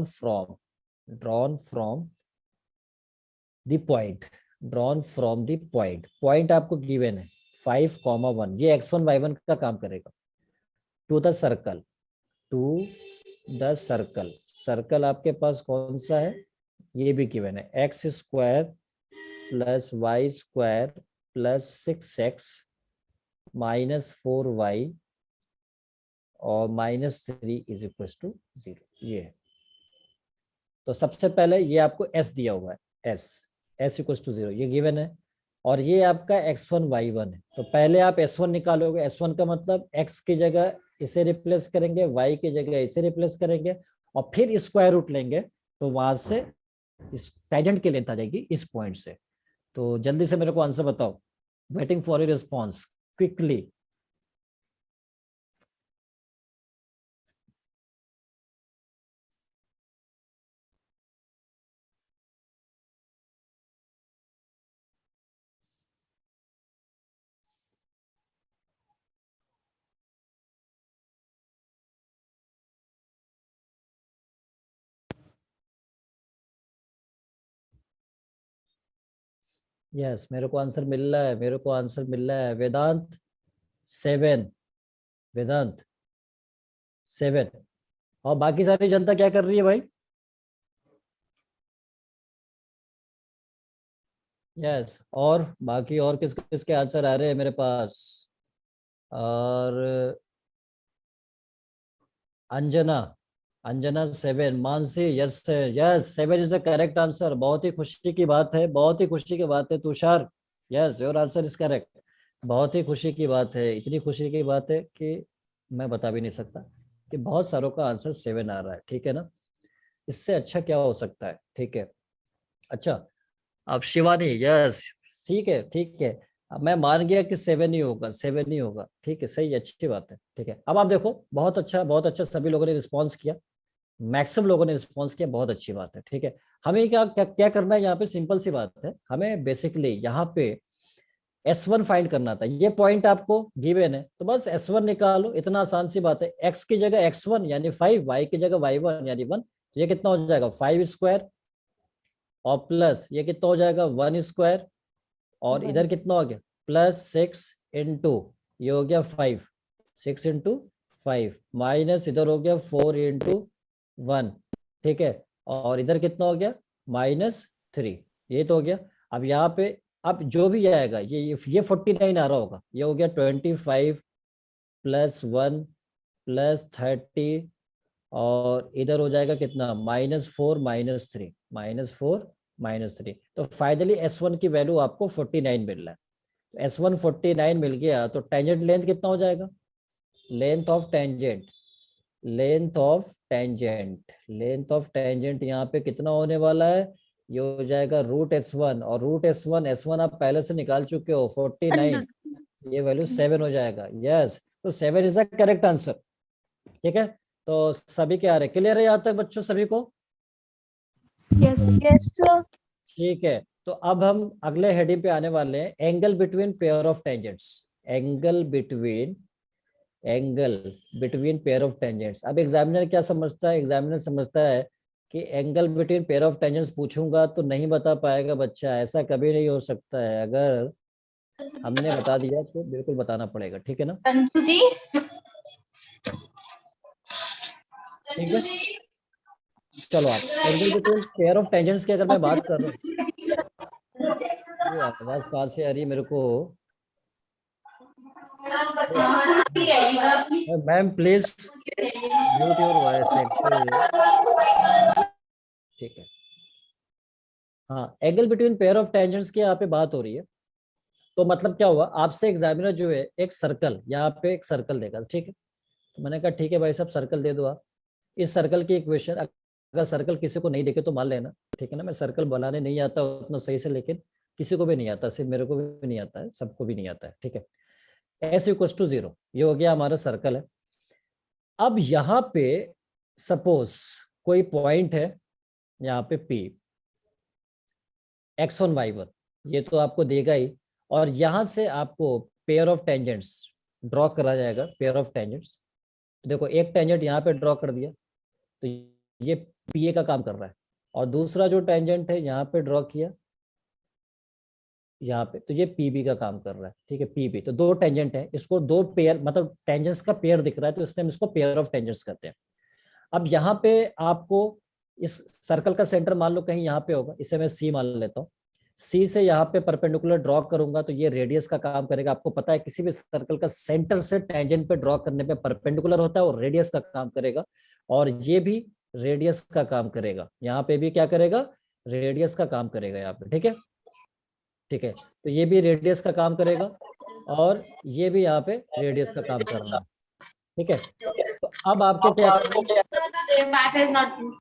from drawn from the point, drawn from the point, point आपको गिवन है 5,1, ये x1 y1 का काम करेगा। To the circle, to the circle, circle आपके पास कौन सा है, ये भी गिवन है, x square plus Y square plus 6x minus 4y और -3 इज इक्वल टू 0, ये है। तो सबसे पहले ये आपको s दिया हुआ है, s इक्वल टू 0, ये गिवन है, और ये आपका x1 y1 है। तो पहले आप s1 निकालोगे, s1 का मतलब x की जगह इसे रिप्लेस करेंगे, y की जगह इसे रिप्लेस करेंगे, और फिर स्क्वायर रूट लेंगे, तो वहां से इस टेंजेंट की लेंथ आ जाएगी इस पॉइंट से। तो जल्दी से मेरे को आंसर बताओ, waiting for your response quickly. Yes, मेरे को आंसर मिल रहा है, मेरे को आंसर मिल रहा है। वेदांत 7, वेदांत 7। और बाकी सारी जनता क्या कर रही है भाई? यस, और बाकी और किस किसके आंसर आ रहे हैं मेरे पास? और Anjana, Anjana 7, Mansi yes, yes 7 is the correct answer. बहुत ही खुशी की बात है, बहुत ही खुशी की बात है Tushar, yes your answer is correct. बहुत ही खुशी की बात है, इतनी खुशी की बात है कि मैं बता भी नहीं सकता कि बहुत सारों का आंसर 7 आ रहा है, ठीक है ना। इससे अच्छा क्या हो सकता है, ठीक है। अच्छा, अब शिवानी यस, ठीक है ठीक है, अब मैं मान गया कि 7 ही होगा, 7 ही होगा, ठीक है, सही, अच्छी बात है, ठीक है। अब आप देखो, बहुत अच्छा, बहुत अच्छा, सभी लोगों ने रिस्पॉन्स किया, मैक्सिमम लोगों ने रिस्पॉन्स किया, बहुत अच्छी बात है, ठीक है। हमें क्या क्या, क्या करना है यहाँ पे, सिंपल सी बात है, हमें बेसिकली यहाँ पे S1 फाइंड करना था। ये पॉइंट आपको गिवन है, तो बस S1 निकालो, इतना आसान सी बात है। x की जगह x1 यानी 5, y की जगह y1 यानी 1, ये कितना हो जाएगा 5 स्क्वायर, और प्लस ये कितना हो जाएगा 1 स्क्वायर, और इधर कितना हो गया प्लस 6 इंटू, ये हो गया 5, 6 इंटू 5, माइनस इधर हो गया 4 इंटू 1, ठीक है, और इधर कितना हो गया -3, ये तो हो गया। अब यहाँ पे अब जो भी आएगा, ये 49 आ रहा होगा, ये हो गया 25 प्लस 1 प्लस 30, और इधर हो जाएगा कितना -4 -3, -4 -3। तो फाइनली S1 की वैल्यू आपको 49 मिल रहा है। S1 49 मिल गया, तो टेंजेंट लेंथ कितना हो जाएगा, length of tangent, length of tangent, length of tangent यहाँ पे कितना होने वाला है, ये हो जाएगा √S1, और √S1 आप पहले से निकाल चुके हो 49, ये वैल्यू 7 हो जाएगा। यस, तो 7 इज द करेक्ट आंसर, ठीक है। तो सभी क्या आ रहे, क्लियर है यहाँ तक बच्चों सभी को? Yes yes sir. ठीक है, तो अब हम अगले हेडिंग पे आने वाले हैं, angle between pair of tangents, angle between, angle between pair of tangents. अब एग्जामिनर क्या समझता है, एग्जामिनर समझता है कि angle between pair of tangents पूछूंगा तो नहीं बता पाएगा बच्चा, ऐसा कभी नहीं हो सकता है। अगर हमने बता दिया तो बिल्कुल बताना पड़ेगा, ठीक है ना। अंजू जी, ठीक है, चलो आप angle between pair of tangents की अगर मैं बात कर रहा हूँ, ये आवाज कहाँ से आ रही है मेरे को? Ma'am please mute your voice actually, ठीक है। हाँ, angle between pair of tangents की यहाँ पे बात हो रही है। तो मतलब क्या हुआ, आपसे एग्जामिनर जो है एक सर्कल, यहाँ पे एक सर्कल देगा, ठीक है। तो मैंने कहा ठीक है भाई साहब, सर्कल दे दो आप। इस सर्कल की इक्वेशन, अगर सर्कल किसी को नहीं देखे तो मान लेना, ठीक है ना। मैं सर्कल बनाने नहीं आता उतना सही से, लेकिन किसी को भी नहीं आता, सिर्फ मेरे को भी नहीं आता है, सबको भी नहीं आता है, ठीक है। S=0, ये हो गया हमारा सर्कल है। अब यहाँ पे सपोज कोई पॉइंट है यहाँ पे P, x1 y1, ये तो आपको देगा ही, और यहां से आपको पेयर ऑफ टेंजेंट्स ड्रॉ करा जाएगा, पेयर ऑफ टेंजेंट्स। देखो एक टेंजेंट यहाँ पे ड्रॉ कर दिया, तो ये PA का काम कर रहा है, और दूसरा जो टेंजेंट है यहाँ पे ड्रॉ किया यहाँ पे, तो ये पीबी का काम कर रहा है, ठीक है। पीबी तो दो टेंजेंट है, इसको दो पेयर मतलब टेंजेंट्स का पेयर दिख रहा है, तो इसलिए हम इसको पेयर ऑफ टेंजेंट्स कहते हैं। अब यहाँ पे आपको इस सर्कल का सेंटर मान लो कहीं यहाँ पे होगा, इसे मैं सी मान लेता हूँ। सी से यहाँ पे परपेंडिकुलर ड्रॉ करूंगा तो ये रेडियस का काम करेगा। आपको पता है किसी भी सर्कल का सेंटर से टेंजेंट पे ड्रॉ करने पे परपेंडिकुलर होता है और रेडियस का काम करेगा, और ये भी रेडियस का काम करेगा। यहाँ पे भी क्या करेगा, रेडियस का काम करेगा यहाँ पे, ठीक है। ठीक है, तो ये भी रेडियस का काम करेगा और ये भी यहाँ पे रेडियस का काम कर रहा है, ठीक है। तो अब आपको क्या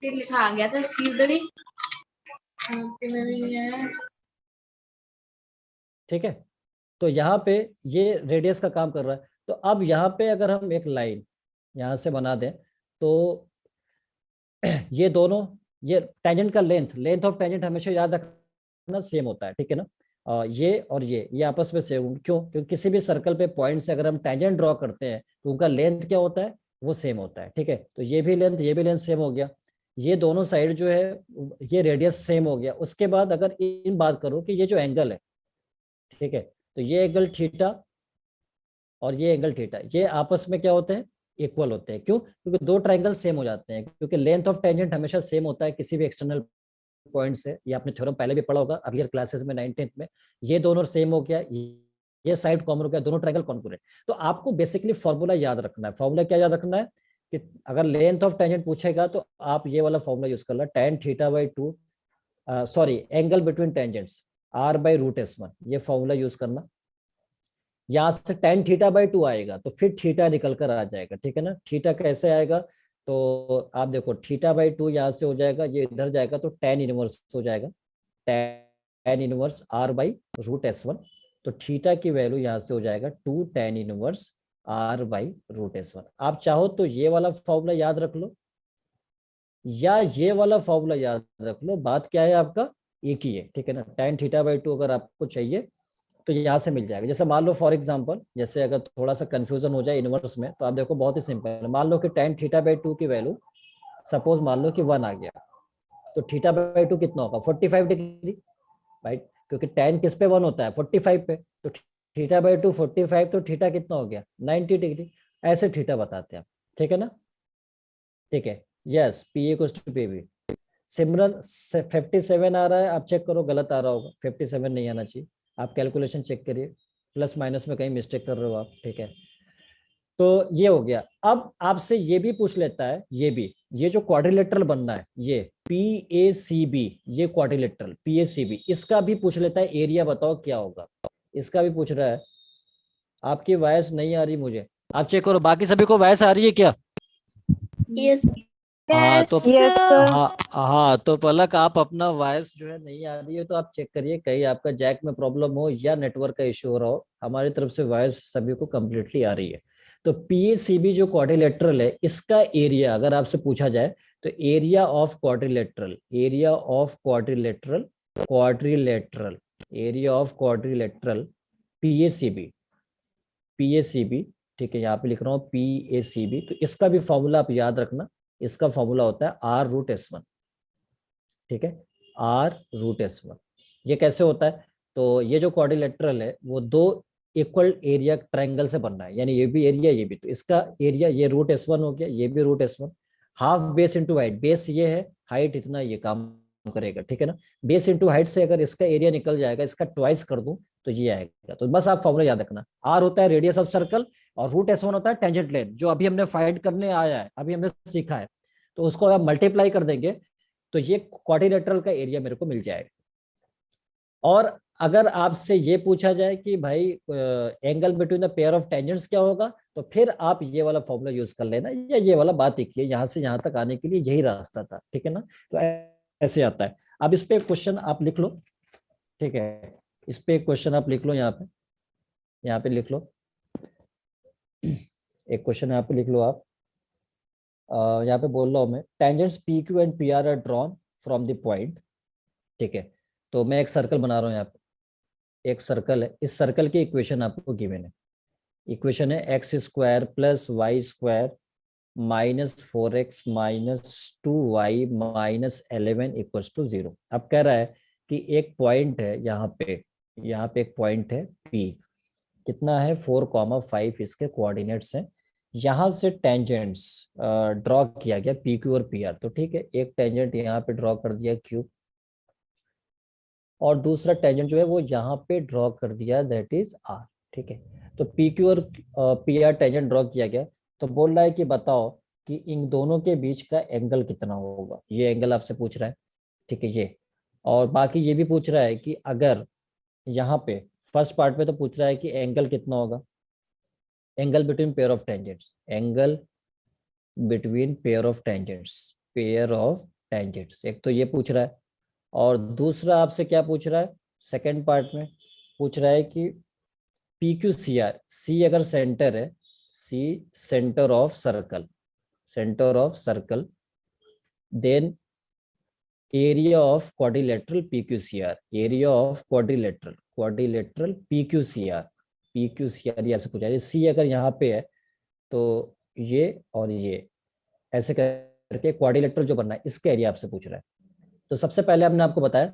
लिखा आ गया था स्क्रीन पे भी में भी नहीं है। ठीक है, तो यहाँ पे ये रेडियस का काम कर रहा है। तो अब यहाँ पे अगर हम एक लाइन यहाँ से बना दें तो ये दोनों, ये टेंजेंट का लेंथ ऑफ टेंजेंट हमेशा याद रखना सेम होता है, ठीक है ना। ये और ये आपस में सेम होंगे, क्यों? क्योंकि किसी भी सर्कल पे पॉइंट से अगर हम टेंजेंट ड्रॉ करते हैं तो उनका लेंथ क्या होता है, वो सेम होता है, ठीक है। तो ये भी लेंथ सेम हो गया, ये दोनों साइड जो है ये रेडियस सेम हो गया। उसके बाद अगर इन बात करो कि ये जो एंगल है, ठीक है, तो ये एंगल थीटा और ये एंगल थीटा, ये आपस में क्या होते हैं, इक्वल होते हैं। क्यों? क्योंकि दो ट्रायंगल सेम हो जाते हैं, क्योंकि लेंथ ऑफ टेंजेंट हमेशा सेम होता है किसी भी एक्सटर्नल पॉइंट से। ये आपने थ्योरम पहले भी पढ़ा होगा अर्लियर क्लासेस में 9th में। ये दोनों सेम हो गया, ये साइड कॉमन हो गया, दोनों ट्रायंगल कॉन्ग्रुएंट। तो आपको बेसिकली फॉर्मूला याद रखना है। फॉर्मूला क्या याद रखना है कि अगर लेंथ ऑफ टेंजेंट पूछेगा तो आप ये वाला फॉर्मूला यूज कर लो, tan theta by 2, sorry angle between tangents r/√s1, ये फॉर्मूला यूज करना। यहाँ से tan थीटा बाई 2 आएगा तो फिर थीटा निकल कर आ जाएगा, ठीक है ना। थीटा कैसे आएगा, तो आप देखो थीटा बाई 2 यहाँ से हो जाएगा, ये इधर जाएगा तो tan इनवर्स हो जाएगा, tan इनवर्स r/√s1। तो थीटा की वैल्यू यहाँ से हो जाएगा 2 tan इनवर्स r/√s1। आप चाहो तो ये वाला फॉर्मूला याद रख लो या ये वाला फॉर्मूला याद रख लो, बात क्या है आपका एक ही है, ठीक है ना। tan थीटा बाई 2 अगर आपको चाहिए तो यहाँ से मिल जाएगा। जैसे मान लो फॉर एग्जांपल, जैसे अगर थोड़ा सा कंफ्यूजन हो जाए इनवर्स में, तो आप देखो बहुत ही सिंपल है। मान लो कि tan थीटा बाई 2 की वैल्यू सपोज मान लो कि 1 आ गया, तो थीटा बाई 2 कितना होगा, 45 डिग्री, राइट। क्योंकि tan किस पे 1 होता है, 45 पे, तो थीटा बाई 2 45, तो थीटा कितना हो गया 90 डिग्री। ऐसे थीटा बताते हैं, ठीक है ना। ठीक है, yes, P equals to P B. Simran 57 आ रहा है, आप चेक करो, गलत आ रहा होगा, 57 नहीं आना चाहिए। आप कैलकुलेशन चेक करिए, प्लस माइनस में कहीं मिस्टेक कर रहे हो आप, ठीक है। तो ये हो गया। अब आपसे ये भी पूछ लेता है, ये भी, ये जो क्वाड्रिलेटरल बनना है, ये PACB, ये क्वाड्रिलेटरल PACB, इसका भी पूछ लेता है एरिया बताओ क्या होगा, इसका भी पूछ रहा है। आपकी वॉइस नहीं आ रही मुझे, आप चेक करो, बाकी सभी को वॉइस आ रही है क्या? यस हाँ तो सर। हाँ तो पलक, आप अपना वॉइस जो है नहीं आ रही है तो आप चेक करिए कहीं आपका जैक में प्रॉब्लम हो या नेटवर्क का इश्यू हो रहा हो। हमारी तरफ से वॉइस सभी को कंप्लीटली आ रही है। तो PACB जो क्वाड्रिलेटरल है, इसका एरिया अगर आपसे पूछा जाए तो area of quadrilateral, area of quadrilateral, quadrilateral, area of quadrilateral PACB, PACB, ठीक है, यहाँ पे लिख रहा हूँ PACB। तो इसका भी फॉर्मूला आप याद रखना, इसका फॉर्मूला होता है r√s1, ठीक है, r√s1। ये कैसे होता है, तो ये जो क्वाड्रिलेटरल है वो दो इक्वल एरिया ट्रायंगल से बनना है, यानी ये भी एरिया ये भी, तो इसका एरिया ये √s1 हो गया, ये भी √s1। Half base into height, base ये है, हाइट इतना, ये काम करेगा, ठीक है ना। बेस इंटू हाइट से अगर इसका एरिया निकल जाएगा, इसका ट्वाइस कर दूं तो ये आएगा। तो बस आप फॉर्मूला याद रखना, r होता है रेडियस ऑफ सर्कल और √s1 होता है टेंजेंट लेंथ, जो अभी हमने फाइंड करने आया है, अभी हमने सीखा है। तो उसको आप मल्टीप्लाई कर देंगे तो ये क्वाड्रिलेटरल का एरिया मेरे को मिल जाएगा। और अगर आपसे ये पूछा जाए कि भाई angle between the pair of tangents क्या होगा, तो फिर आप ये वाला फॉर्मूला यूज कर लेना, या ये वाला बात एक ही है, यहाँ से यहाँ तक आने के लिए यही रास्ता था, ठीक है ना। तो ऐसे आता है। अब इस पे क्वेश्चन आप लिख लो, ठीक है, इस पे क्वेश्चन आप लिख लो, यहाँ पे लिख लो, एक क्वेश्चन यहाँ पे लिख लो आप। यहाँ पे बोल रहा हूँ मैं, tangents PQ and PR are drawn from the point, ठीक है। तो मैं एक सर्कल बना रहा हूँ यहाँ पे, एक सर्कल है, इस सर्कल की इक्वेशन आपको गिवन है। इक्वेशन है x² + y² -4x -2y -11 equals to 0। अब कह रहा है कि एक पॉइंट है यहाँ पे एक पॉइंट है P, कितना है 4,5 इसके कोऑर्डिनेट्स हैं। यहाँ से टेंजेंट्स ड्रॉ किया गया PQ और PR। तो ठीक है, एक टेंजेंट यहाँ पे ड्रॉ कर दिया Q, और दूसरा टेंजेंट जो है वो यहाँ पे ड्रॉ कर दिया, दैट इज R। ठीक है, तो PQ और PR टेंजेंट ड्रॉ किया गया। तो बोल रहा है कि बताओ कि इन दोनों के बीच का एंगल कितना होगा। ये एंगल आपसे पूछ रहा है, ठीक है ये। और बाकी ये भी पूछ रहा है कि अगर यहाँ पे फर्स्ट पार्ट में तो पूछ रहा है कि एंगल कितना होगा, angle between pair of tangents, angle between pair of tangents, एक तो ये पूछ रहा है। और दूसरा आपसे क्या पूछ रहा है, सेकंड पार्ट में पूछ रहा है कि PQCR, C अगर सेंटर है, C centre of circle, then area of quadrilateral PQCR, area of quadrilateral PQCR ये आपसे पूछा है। C अगर यहाँ पे है तो ये और ये ऐसे करके क्वाड्रिलेटरल जो बनना है, इसका एरिया आपसे पूछ रहा है। तो सबसे पहले हमने आपको बताया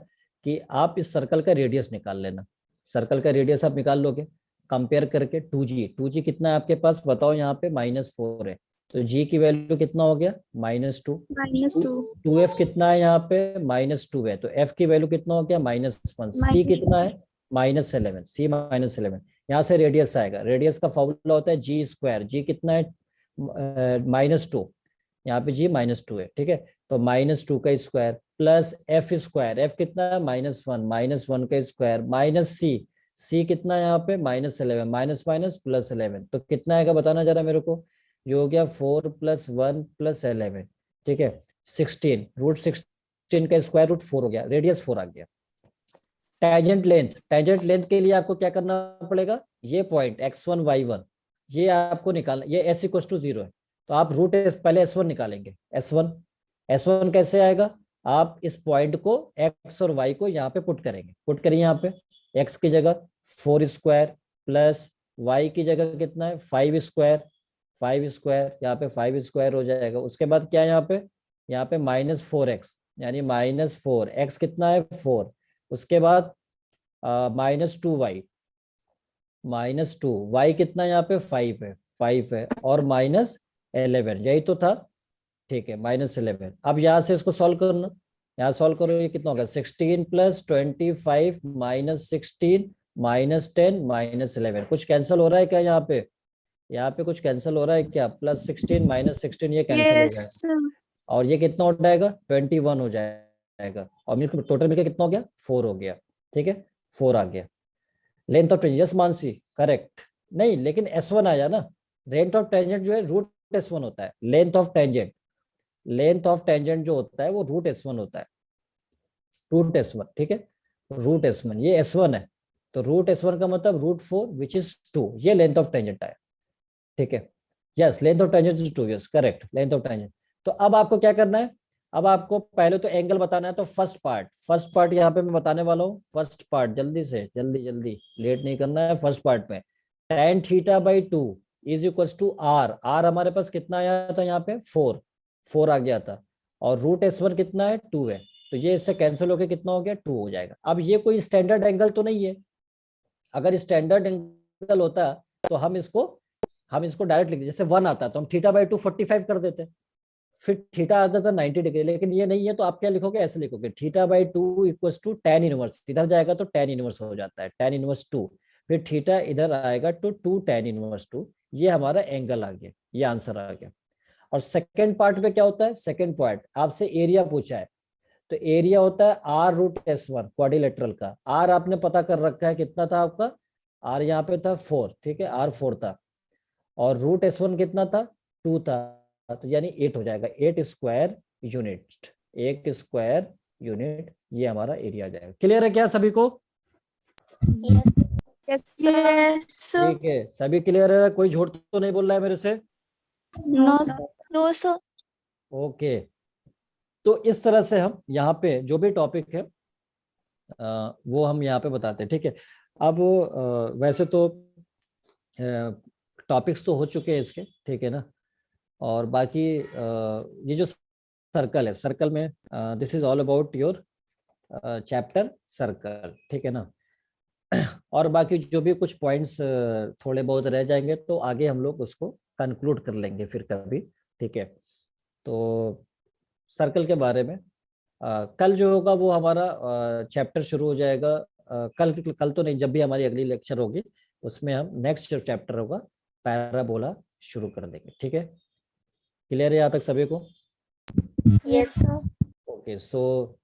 कि आप इस सर्कल का रेडियस निकाल लेना। सर्कल का रेडियस आप निकाल लोगे कंपेयर करके 2G कितना है आपके पास बताओ, यहाँ पे -4 है, तो G की वैल्यू कितना हो गया -2। -2 2F कितना है यहाँ पे -2 है, तो F की वैल्यू कितना हो गया -1। C कितना है -11, C -11। यहाँ से रेडियस आएगा, रेडियस का फॉर्मूला होता है G²। G कितना है -2, यहाँ पे G -2 है, ठीक है। तो -2 का स्क्वायर प्लस F², F कितना है -1, -1 का स्क्वायर माइनस C कितना है यहाँ पे -11, माइनस माइनस प्लस 11, तो कितना आएगा बताना जरा मेरे को। ये हो गया 4 + 1 + 11, ठीक है 16, √16 का स्क्वायर रूट 4 हो गया, रेडियस 4 आ गया। टेंजेंट लेंथ के लिए आपको क्या करना पड़ेगा, ये पॉइंट x1 y1 ये आपको निकालना, ये s = 0 है, तो आप पहले S1 निकालेंगे। S1 कैसे आएगा, आप इस पॉइंट को x और y को यहाँ पे पुट करिए यहाँ पे x की जगह 4² प्लस y की जगह कितना है 5² यहाँ पे 5² हो जाएगा। उसके बाद क्या है यहाँ पे -4x, यानी -4, x कितना है 4, उसके बाद -2y, -2y कितना यहाँ पे 5 है और -11, यही तो था, ठीक है -11। अब यहाँ से इसको सॉल्व करना, यहाँ सॉल्व करो, ये कितना होगा 16 + 25 -16 -10 -11, कुछ कैंसिल हो रहा है क्या यहाँ पे कुछ कैंसिल हो रहा है क्या, +16 -16 ये कैंसिल हो जाएगा, और ये कितना हो जाएगा 21 हो जाएगा, और टोटल मिलकर कितना हो गया 4 हो गया, ठीक है 4 आ गया। Length of tangent, yes Mansi correct, नहीं लेकिन S1 आया ना, लेंथ ऑफ टेंजेंट जो है √S1 होता है, लेंथ ऑफ टेंजेंट जो होता है वो √S1 होता है, √S1, ठीक है √S1, ये S1 है, तो √S1 का मतलब √4 विच इज 2, ये लेंथ ऑफ टेंजेंट आया, ठीक है yes length of tangent is 2, yes correct length of tangent. तो अब आपको क्या करना है, अब आपको पहले तो एंगल बताना है, तो फर्स्ट पार्ट यहाँ पे मैं बताने वाला हूँ, फर्स्ट पार्ट जल्दी से जल्दी लेट नहीं करना है। फर्स्ट पार्ट में tan θ/2 = R हमारे पास कितना आया था यहाँ पे 4 आ गया था, और √S1 कितना है 2 है, तो ये इससे कैंसिल होकर कितना हो गया 2 हो जाएगा। अब ये कोई स्टैंडर्ड एंगल तो नहीं है, अगर स्टैंडर्ड एंगल होता तो हम इसको डायरेक्ट लिख देते, जैसे 1 आता तो हम θ/2 45 कर देते, फिर थीटा आता था 90 डिग्री, लेकिन ये नहीं है, तो आप क्या लिखोगे, ऐसे लिखोगे θ/2 = tan इनवर्स, इधर जाएगा तो tan इनवर्स हो जाता है, tan इनवर्स 2, फिर थीटा इधर आएगा तो 2 tan इनवर्स 2, ये हमारा एंगल आ गया, ये आंसर आ गया। और सेकंड पार्ट में क्या होता है, सेकंड पार्ट आपसे एरिया पूछा है, तो एरिया होता है R√S1 क्वाड्रिलेटरल का, R आपने पता कर रखा है कितना था आपका, R यहाँ पे था 4, ठीक है R 4 था, और √S1 कितना था 2 था, तो यानी 8 हो जाएगा, 8 स्क्वायर यूनिट, ये हमारा एरिया आ जाएगा। क्लियर है क्या सभी को, यस ठीक है सभी क्लियर है, कोई झूठ तो नहीं बोल रहा है मेरे से, नो सर। ओके। तो इस तरह से हम यहाँ पे जो भी टॉपिक है वो हम यहाँ पे बताते हैं, ठीक है। अब वैसे तो टॉपिक्स तो हो चुके हैं इसके, ठीक है ना, और बाकी ये जो सर्कल है, सर्कल में this is all about your chapter circle, ठीक है ना। और बाकी जो भी कुछ पॉइंट्स थोड़े बहुत रह जाएंगे तो आगे हम लोग उसको कंक्लूड कर लेंगे फिर कभी, ठीक है। तो सर्कल के बारे में कल जो होगा वो हमारा चैप्टर शुरू हो जाएगा। कल तो नहीं, जब भी हमारी अगली लेक्चर होगी उसमें हम नेक्स्ट जो चैप्टर होगा पैराबोला शुरू कर देंगे, ठीक है। क्लियर है यहाँ तक सभी को? Yes, sir. ओके, सो